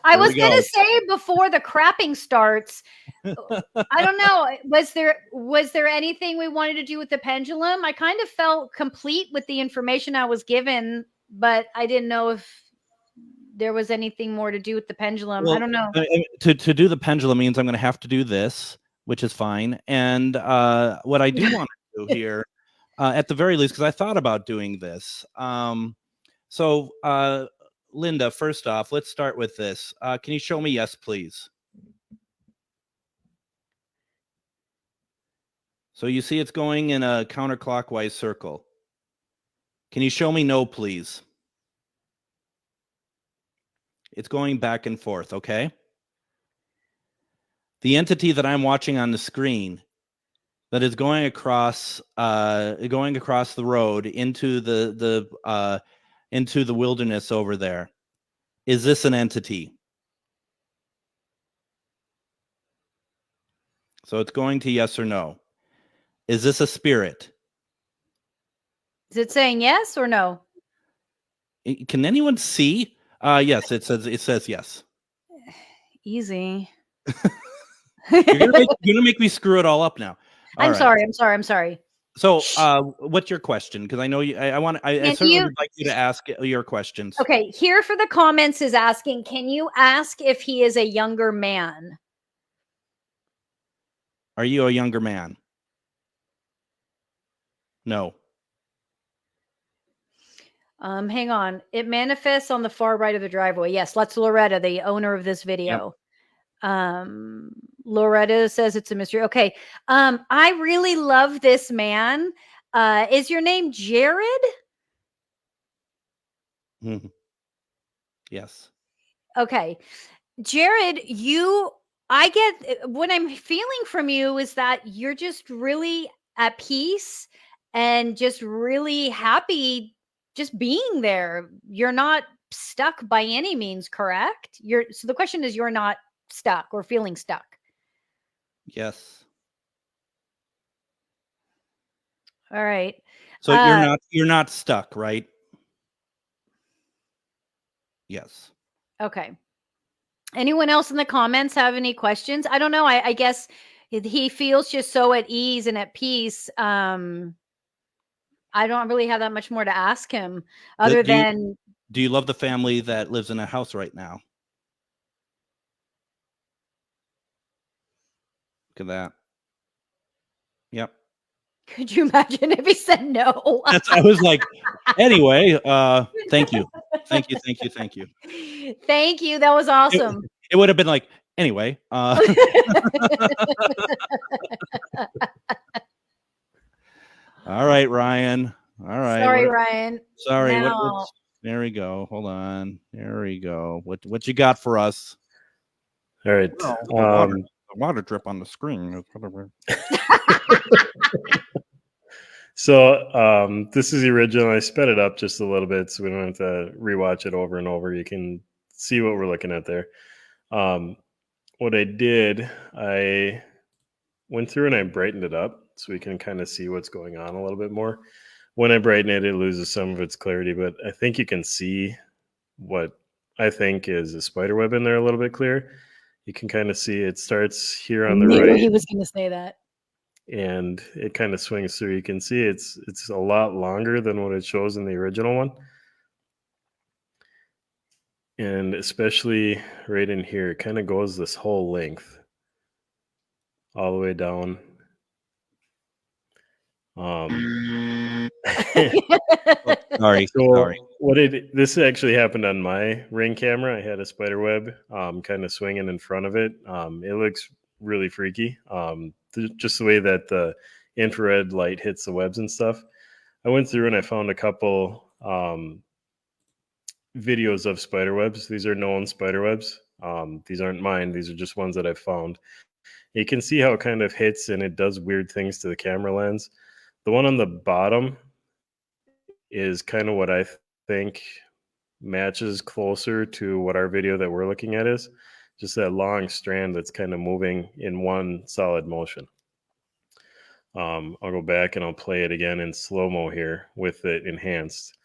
I Here was we going go. to say before the crapping starts, I don't know. Was there anything we wanted to do with the pendulum? I kind of felt complete with the information I was given, but I didn't know if there was anything more to do with the pendulum. I Well, don't know. To do the pendulum means I'm going to have to do this, which is fine. And what I do want to do here, at the very least, because I thought about doing this. So, Linda, first off, let's start with this. Can you show me yes, please? So you see it's going in a counterclockwise circle. Can you show me no, please? It's going back and forth, okay? The entity that I'm watching on the screen that is going across the road into the wilderness over there, is this an entity? So it's going to yes or no. Is this a spirit? Is it saying yes or no? Can anyone see? Yes, it says yes. Easy. You're gonna make me screw it all up now. All I'm right. sorry. So, what's your question? Because I know you. I certainly would like you to ask your questions. Okay, here for the comments is asking, can you ask if he is a younger man? Are you a younger man? No. Hang on. It manifests on the far right of the driveway. Yes, that's Loretta, the owner of this video. Loretta says it's a mystery. Okay. I really love this man. Is your name Jared? Yes. Okay. Jared, I get what I'm feeling from you is that you're just really at peace and just really happy just being there. You're not stuck by any means, correct? So the question is, you're not stuck or feeling stuck. Yes. All right. So you're not stuck, right? Yes. Okay. Anyone else in the comments have any questions? I don't know. I guess he feels just so at ease and at peace. I don't really have that much more to ask him other than. Do you love the family that lives in a house right now? Look at that. Yep. Could you imagine if he said no? I was like, anyway, thank you. Thank you. Thank you. That was awesome. It would have been like, anyway. All right, Ryan. All right. Sorry, Ryan. Sorry. Now, there we go. Hold on. There we go. What you got for us? All right. The water drip on the screen. So this is the original. I sped it up just a little bit so we don't have to rewatch it over and over. You can see what we're looking at there. What I did, I went through and I brightened it up so we can kind of see what's going on a little bit more. When I brighten it, it loses some of its clarity, but I think you can see what I think is a spider web in there a little bit clear. You can kind of see it starts here on the right. He was going to say that. And it kind of swings through. You can see it's a lot longer than what it shows in the original one. And especially right in here, it kind of goes this whole length all the way down. Sorry. This actually happened on my Ring camera. I had a spider web kind of swinging in front of it. It looks really freaky. Just the way that the infrared light hits the webs and stuff. I went through and I found a couple videos of spider webs. These are known spider webs. These aren't mine. These are just ones that I've found. You can see how it kind of hits and it does weird things to the camera lens. The one on the bottom is kind of what I think matches closer to what our video that we're looking at is. Just that long strand that's kind of moving in one solid motion. I'll go back and I'll play it again in slow-mo here with it enhanced.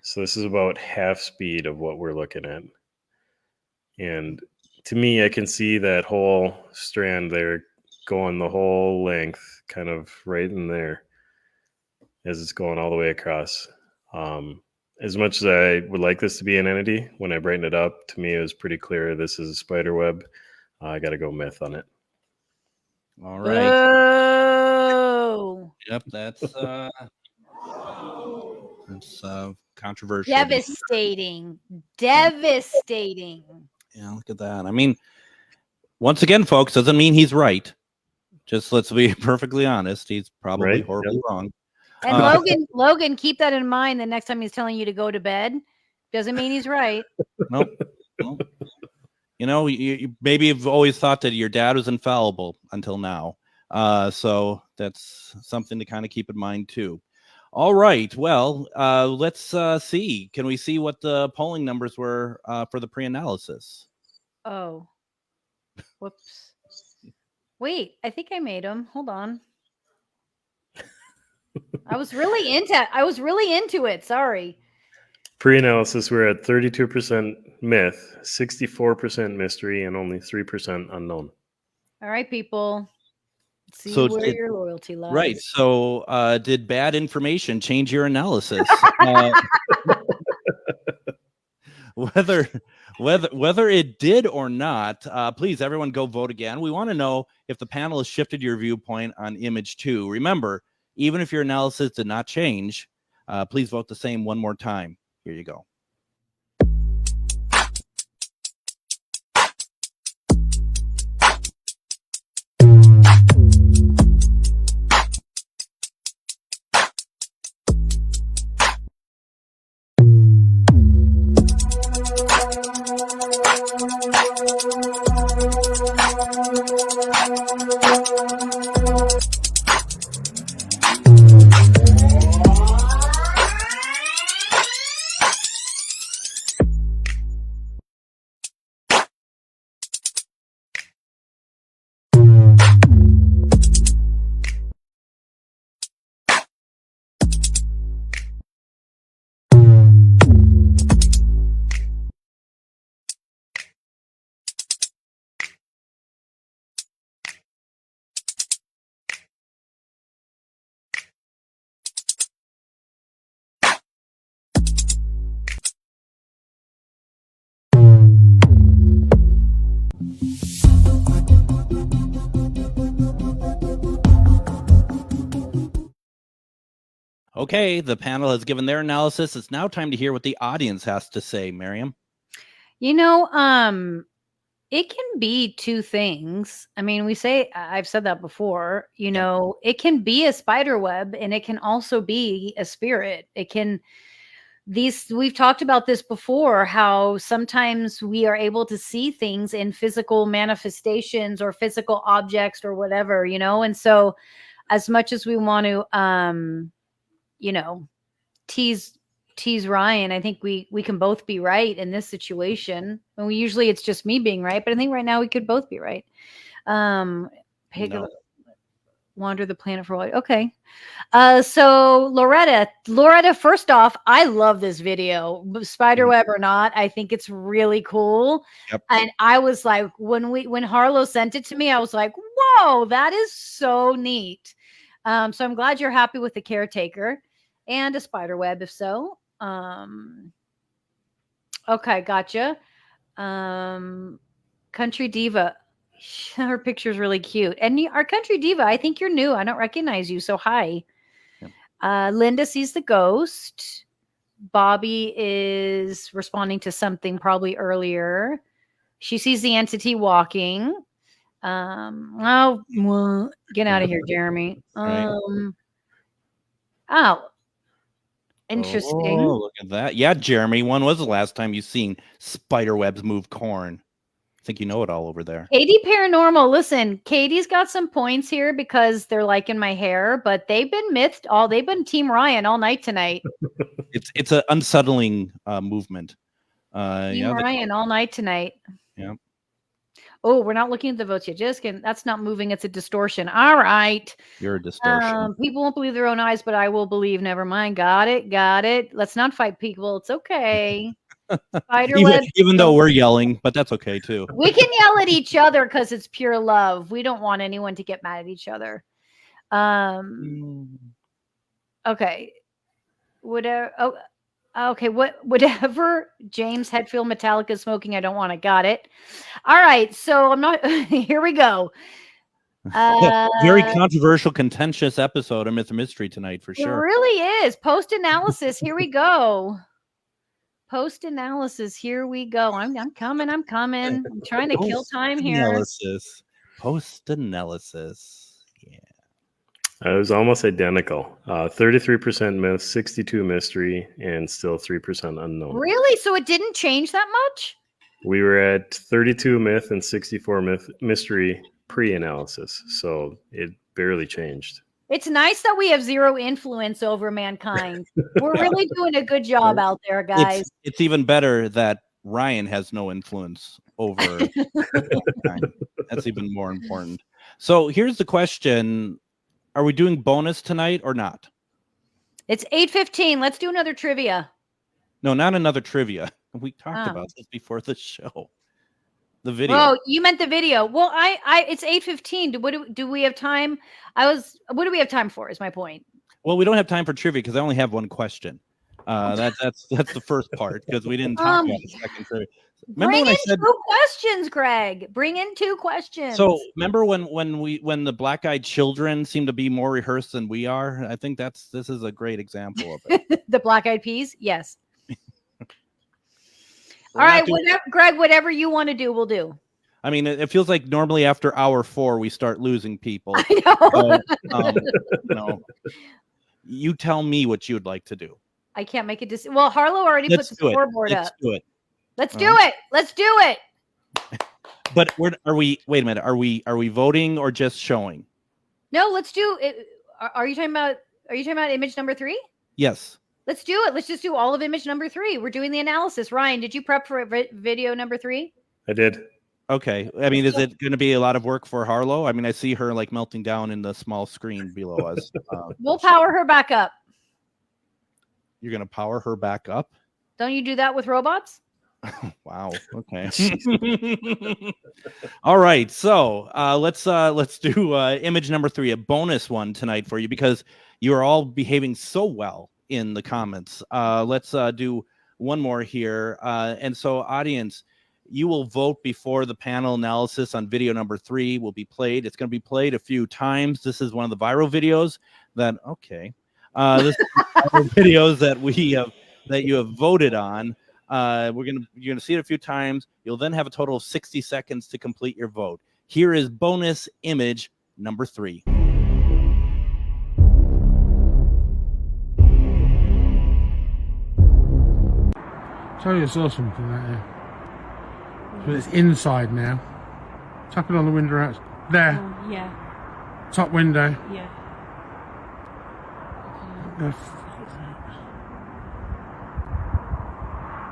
So this is about half speed of what we're looking at. And to me, I can see that whole strand there going the whole length, kind of right in there as it's going all the way across. As much as I would like this to be an entity, when I brighten it up, to me it was pretty clear this is a spider web. I got to go myth on it. All right. Oh, Yep, that's controversial. devastating. Devastating. Yeah, look at that. I mean, once again, folks, doesn't mean he's right. Just let's be perfectly honest. He's probably Right, horribly yep. wrong. And Logan, keep that in mind the next time he's telling you to go to bed. Doesn't mean he's right. Nope. You know, you maybe you've always thought that your dad was infallible until now. So that's something to kind of keep in mind too. All right. Well, let's see. Can we see what the polling numbers were for the pre-analysis? Oh, whoops. Wait, I think I made them. Hold on. I was really into it. Sorry. Pre-analysis, we're at 32% myth, 64% mystery, and only 3% unknown. All right, people. Let's see So where did- your loyalty lies. Right. So did bad information change your analysis? Whether it did or not, please, everyone go vote again. We want to know if the panel has shifted your viewpoint on image 2. Remember, even if your analysis did not change, please vote the same one more time. Here you go. Okay, the panel has given their analysis. It's now time to hear what the audience has to say, Miriam. You know, it can be two things. I mean, I've said that before, you know, it can be a spider web and it can also be a spirit. We've talked about this before, how sometimes we are able to see things in physical manifestations or physical objects or whatever, you know? And so as much as we want to, you know, tease Ryan, I think we can both be right in this situation. And usually it's just me being right, but I think right now we could both be right. Wander the planet for a while. Okay. So Loretta, first off, I love this video, spiderweb or not. I think it's really cool. Yep. And I was like, when Harlow sent it to me, I was like, whoa, that is so neat. So I'm glad you're happy with the caretaker and a spiderweb, if so. Okay, gotcha. Country Diva. Her picture is really cute. And our Country Diva, I think you're new. I don't recognize you. So hi. Yep. Linda sees the ghost. Bobby is responding to something probably earlier. She sees the entity walking. Get out of here, Jeremy. Interesting. Oh, look at that. Yeah, Jeremy, when was the last time you seen spider webs move corn? I think you know it all over there. Katie Paranormal. Listen, Katie's got some points here because they're liking my hair, but they've been they've been Team Ryan all night tonight. It's an unsettling movement. Team Ryan all night tonight. Yeah. Oh, we're not looking at the votes yet. Just kidding. That's not moving. It's a distortion. All right. You're a distortion. People won't believe their own eyes, but I will believe. Never mind. Got it. Let's not fight people. It's okay. Even though we're yelling, but that's okay too. We can yell at each other because it's pure love. We don't want anyone to get mad at each other. Okay. Whatever. Oh, okay. Whatever James Hetfield Metallica is smoking, I don't want it. Got it. All right. So I'm not. Here we go. Very controversial, contentious episode of Myth or Mystery tonight for sure. It really is. Post analysis. Here we go. Post analysis. Here we go. I'm coming. I'm trying to kill time here. Analysis. Post analysis. Yeah. It was almost identical. 33% myth, 62 mystery, and still 3% unknown. Really? So it didn't change that much? We were at 32 myth and 64 mystery pre-analysis, so it barely changed. It's nice that we have zero influence over mankind. We're really doing a good job out there, guys. It's even better that Ryan has no influence over mankind. That's even more important. So here's the question. Are we doing bonus tonight or not? It's 8:15. Let's do another trivia. No, not another trivia. We talked about this before the show. The video. Oh, you meant the video. Well, it's 8:15. Do we have time? What do we have time for? Is my point. Well, we don't have time for trivia because I only have one question. That's the first part because we didn't talk about the second trivia. Bring in 2 questions, Greg. Bring in 2 questions. So remember when the black-eyed children seem to be more rehearsed than we are? I think this is a great example of it. The black-eyed peas? Yes. All right, Greg, whatever you want to do, we'll do. I mean, it feels like normally after hour 4 we start losing people. I know. So, you tell me what you'd like to do. I can't make a decision. Well, Harlow already put the scoreboard up. Let's do it. Let's do it. Let's do it. But wait a minute. Are we voting or just showing? No, let's do it. Are you talking about image number 3? Yes. Let's do it. Let's just do all of image number 3. We're doing the analysis. Ryan, did you prep for video number 3? I did. Okay. I mean, is it going to be a lot of work for Harlow? I mean, I see her like melting down in the small screen below us. We'll power her back up. You're going to power her back up? Don't you do that with robots? Wow. Okay. All right. So let's do image number 3, a bonus one tonight for you because you are all behaving so well in the comments. Let's do one more here. And so, audience, you will vote before the panel analysis on video number 3 will be played. It's going to be played a few times. This is one of the viral videos this is videos that you have voted on. You're gonna see it a few times. You'll then have a total of 60 seconds to complete your vote. Here is bonus image number 3. Tell you saw something out here. So it's inside now. Tap it on the window out there. Oh, yeah. Top window. Yeah.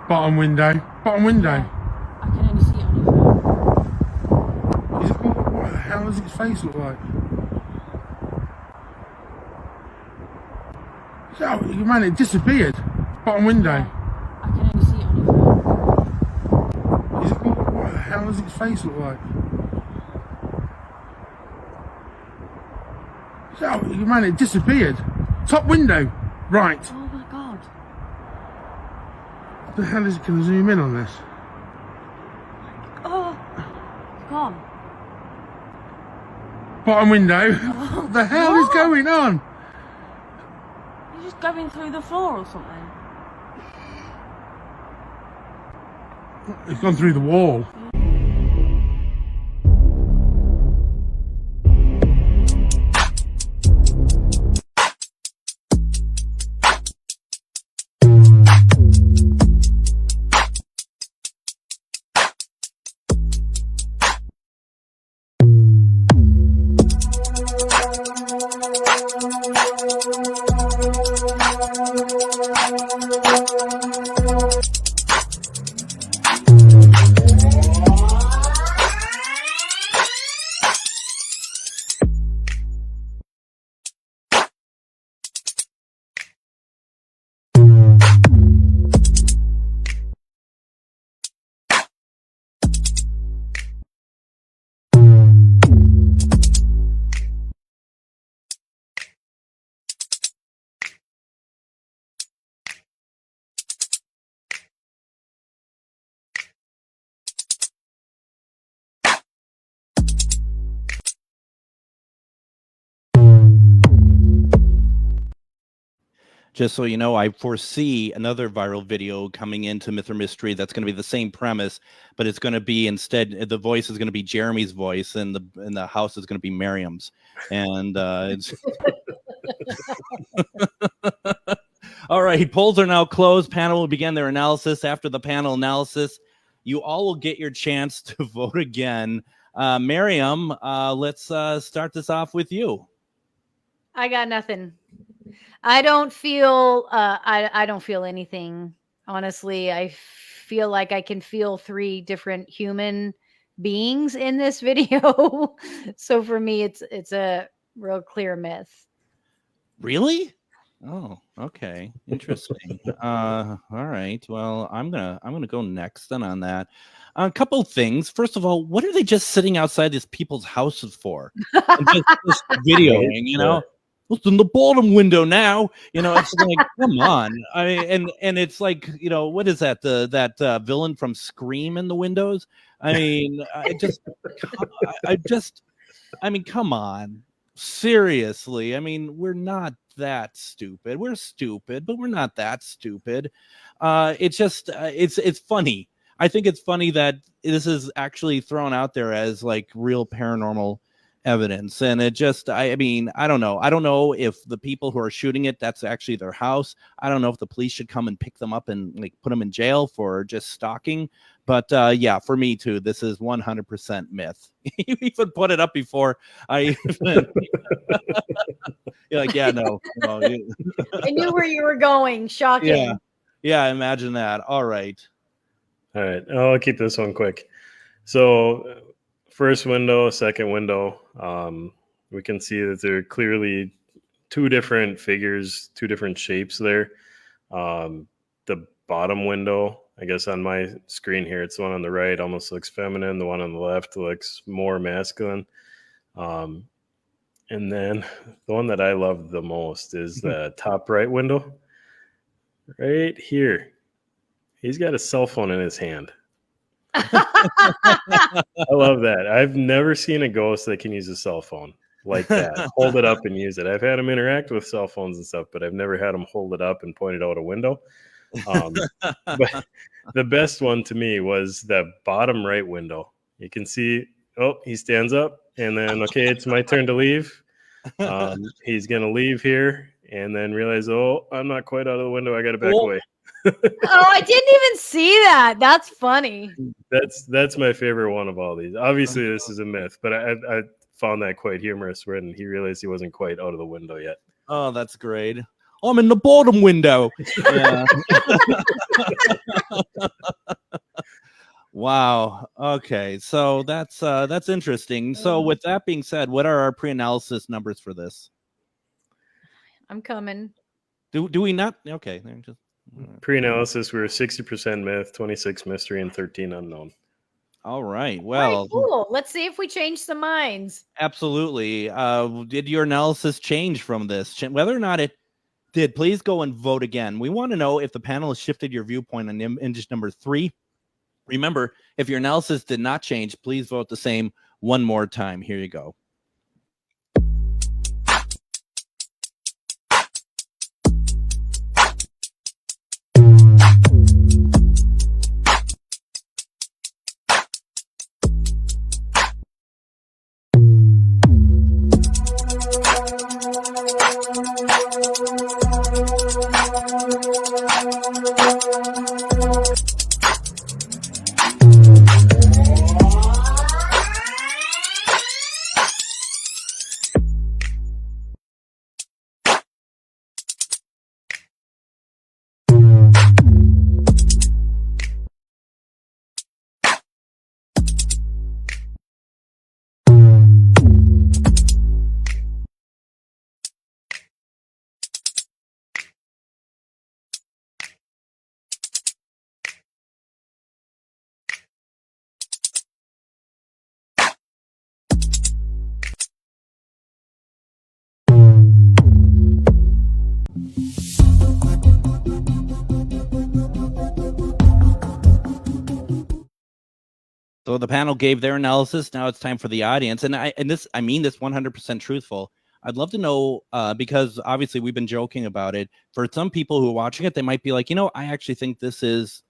Bottom window. Bottom window. I can only see it on your phone. What the hell does its face look like? Oh, man, it disappeared. Bottom window. I can only see it on your phone. What the hell does its face look like? Oh, man, it disappeared. Top window. Right. Oh my god. The hell is it going to zoom in on this? Oh, gone. Bottom window. What the hell is going on? You're just going through the floor or something. It's gone through the wall. just so you know, I foresee another viral video coming into Myth or Mystery that's going to be the same premise, but it's going to be instead the voice is going to be Jeremy's voice, and the house is going to be Miriam's, and it's. All right, polls are now closed. Panel will begin their analysis. After the panel analysis, you all will get your chance to vote again. Miriam, let's start this off with you. I got nothing. I don't feel I don't feel anything. Honestly, I feel like I can feel 3 different human beings in this video. So for me, it's a real clear myth. Really? Oh, okay. Interesting. All right. Well, I'm gonna go next then on that. A couple things. First of all, what are they just sitting outside these people's houses for? And just videoing, you know? What's in the bottom window now? You know, it's like, come on. I mean, and it's like, you know, what is that? That villain from Scream in the windows? I mean, I mean, come on. Seriously. I mean, we're not that stupid. We're stupid, but we're not that stupid. It's just it's funny. I think it's funny that this is actually thrown out there as like real paranormal evidence, and it just I mean, I don't know if the people who are shooting it, that's actually their house. I don't know if the police should come and pick them up and like put them in jail for just stalking, but yeah, for me too, this is 100% myth. You even put it up before I even you're like, yeah, no. I knew where you were going. Shocking. Yeah, imagine that. All right, I'll keep this one quick. So first window, second window, we can see that there are clearly 2 different figures, 2 different shapes there. The bottom window, I guess on my screen here, it's the one on the right, almost looks feminine. The one on the left looks more masculine. And then the one that I love the most is the top right window. Right here. He's got a cell phone in his hand. I love that. I've never seen a ghost that can use a cell phone like that. Hold it up and use it. I've had them interact with cell phones and stuff, but I've never had them hold it up and point it out a window. But the best one to me was the bottom right window. You can see, he stands up, and then, okay, it's my turn to leave. He's going to leave here and then realize, I'm not quite out of the window. I got to back away. I didn't even see that. That's funny. That's my favorite one of all these. Obviously, this is a myth, but I found that quite humorous when he realized he wasn't quite out of the window yet. Oh, that's great. I'm in the bottom window. Yeah. Wow. Okay. So that's interesting. So with that being said, what are our pre-analysis numbers for this? I'm coming. Do we not? Okay. Just pre-analysis, we were 60% myth, 26 mystery, and 13 unknown. All right. Well, right, cool. Let's see if we change some minds. Absolutely. Did your analysis change from this? Whether or not it did, please go and vote again. We want to know if the panel has shifted your viewpoint on image number 3. Remember, if your analysis did not change, please vote the same one more time. Here you go. So the panel gave their analysis. Now it's time for the audience. And I mean this 100% truthful. I'd love to know because obviously we've been joking about it. For some people who are watching it, they might be like, I actually think this is,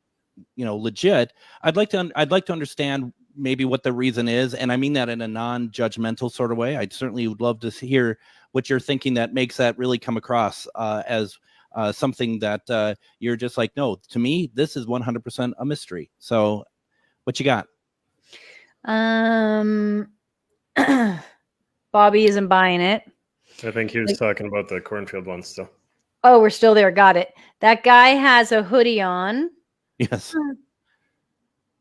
legit. I'd like to understand maybe what the reason is, and I mean that in a non-judgmental sort of way. I certainly would love to hear what you're thinking that makes that really come across as something that you're just like, no, to me, this is 100% a mystery. So, what you got? Bobby isn't buying it. I think he was talking about the cornfield one still. Oh, we're still there. Got it. That guy has a hoodie on. Yes.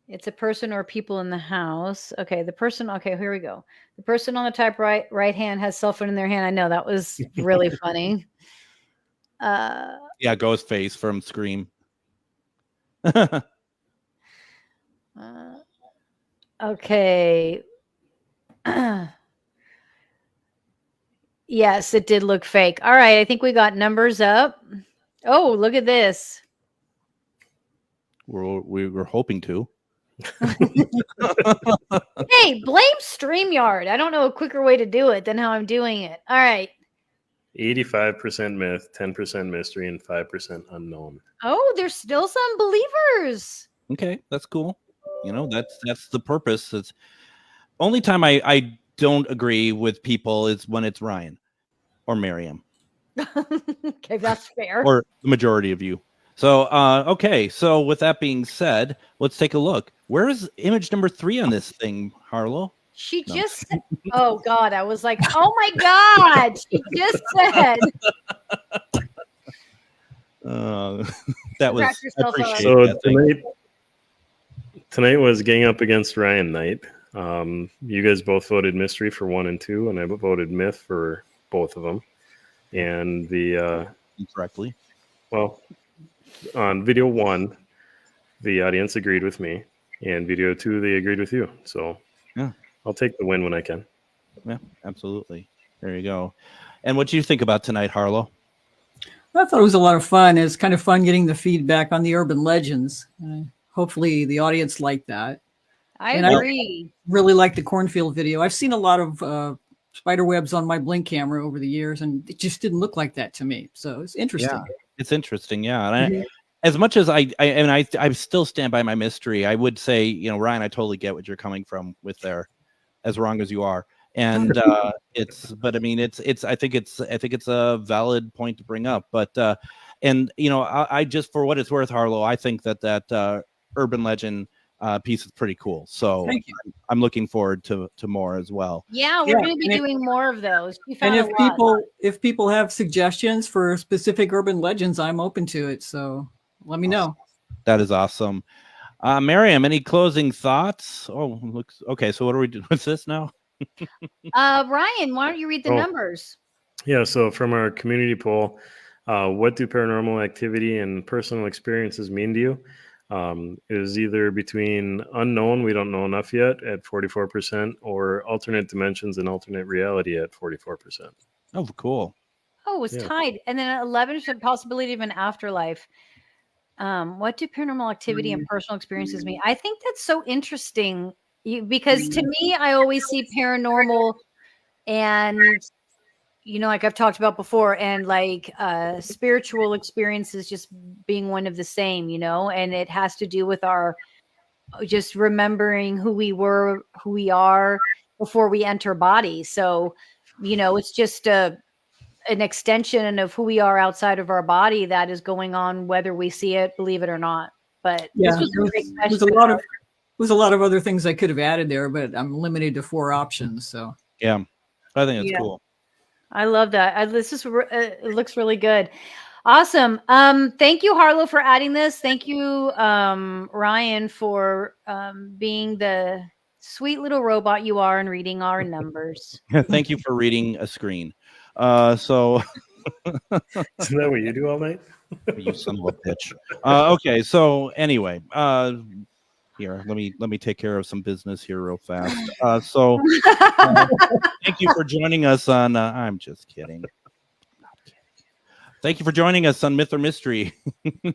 It's a person or people in the house. Okay, the person. Okay, here we go. The person on the top right hand has cell phone in their hand. I know that was really funny. Yeah, Ghostface from Scream. Okay. Yes, it did look fake. All right, I think we got numbers up. Oh, look at this. We were hoping to. Hey, blame StreamYard. I don't know a quicker way to do it than how I'm doing it. All right. 85% myth, 10% mystery, and 5% unknown. Oh, there's still some believers. Okay, that's cool. That's the purpose. It's only time I don't agree with people is when it's Ryan or Miriam. Okay, that's fair. Or the majority of you. So, okay. So with that being said, let's take a look. Where is image number 3 on this thing, Harlow? She just said, oh God, I was like, oh my God, she just said. That was, I appreciate so that. tonight was Gang Up Against Ryan night. You guys both voted mystery for 1 and 2, and I voted myth for both of them. And incorrectly. Well, on video 1, the audience agreed with me, and video 2, they agreed with you. So yeah, I'll take the win when I can. Yeah, absolutely. There you go. And what do you think about tonight, Harlow? I thought it was a lot of fun. It's kind of fun getting the feedback on the urban legends. Hopefully the audience liked that. I agree. Really like the cornfield video. I've seen a lot of spider webs on my Blink camera over the years, and it just didn't look like that to me. So it's interesting. Yeah, it's interesting. Yeah. And as much as I still stand by my mystery, I would say, Ryan, I totally get what you're coming from with there, as wrong as you are. And I think it's a valid point to bring up. But I just, for what it's worth, Harlow, I think that urban legend piece is pretty cool. So I'm looking forward to more as well. Yeah, we're going to be doing more of those. And if people have suggestions for specific urban legends, I'm open to it. So let me know. That is awesome. Miriam, any closing thoughts? Oh, looks okay. So what are we doing with this now? Ryan, why don't you read the numbers? Yeah. So from our community poll, what do paranormal activity and personal experiences mean to you? Is either between unknown, we don't know enough yet, at 44%, or alternate dimensions and alternate reality at 44%. Oh, cool. Oh, it was tied. And then 11% possibility of an afterlife. What do paranormal activity and personal experiences mean? I think that's so interesting because to me, I always see paranormal and like I've talked about before, and like spiritual experiences just being one of the same, and it has to do with our just remembering who we were, who we are before we enter body. So, it's just an extension of who we are outside of our body that is going on, whether we see it, believe it or not. But yeah, this was there was a lot of other things I could have added there, but I'm limited to 4 options. So yeah, I think it's cool. I love that. It looks really good. Awesome. Thank you, Harlow, for adding this. Thank you, Ryan, for being the sweet little robot you are and reading our numbers. Thank you for reading a screen. So isn't that what you do all night? You son of a bitch. Okay. So anyway, here, let me take care of some business here real fast. Thank you for joining us on. I'm just kidding. Thank you for joining us on Myth or Mystery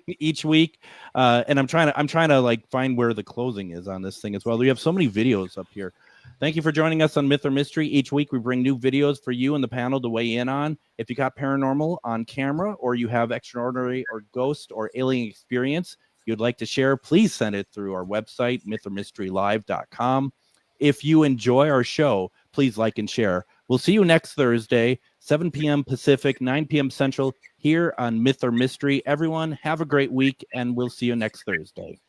each week. And I'm trying to like find where the closing is on this thing as well. We have so many videos up here. Thank you for joining us on Myth or Mystery. Each week we bring new videos for you and the panel to weigh in on. If you got paranormal on camera or you have extraordinary or ghost or alien experience you'd like to share, please send it through our website, mythormysterylive.com. If you enjoy our show, please like and share. We'll see you next Thursday, 7 p.m. Pacific, 9 p.m. Central, here on Myth or Mystery. Everyone, have a great week, and we'll see you next Thursday.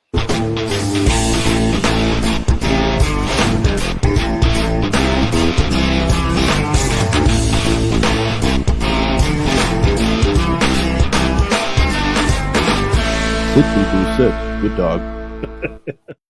Good people, 6. Good dog.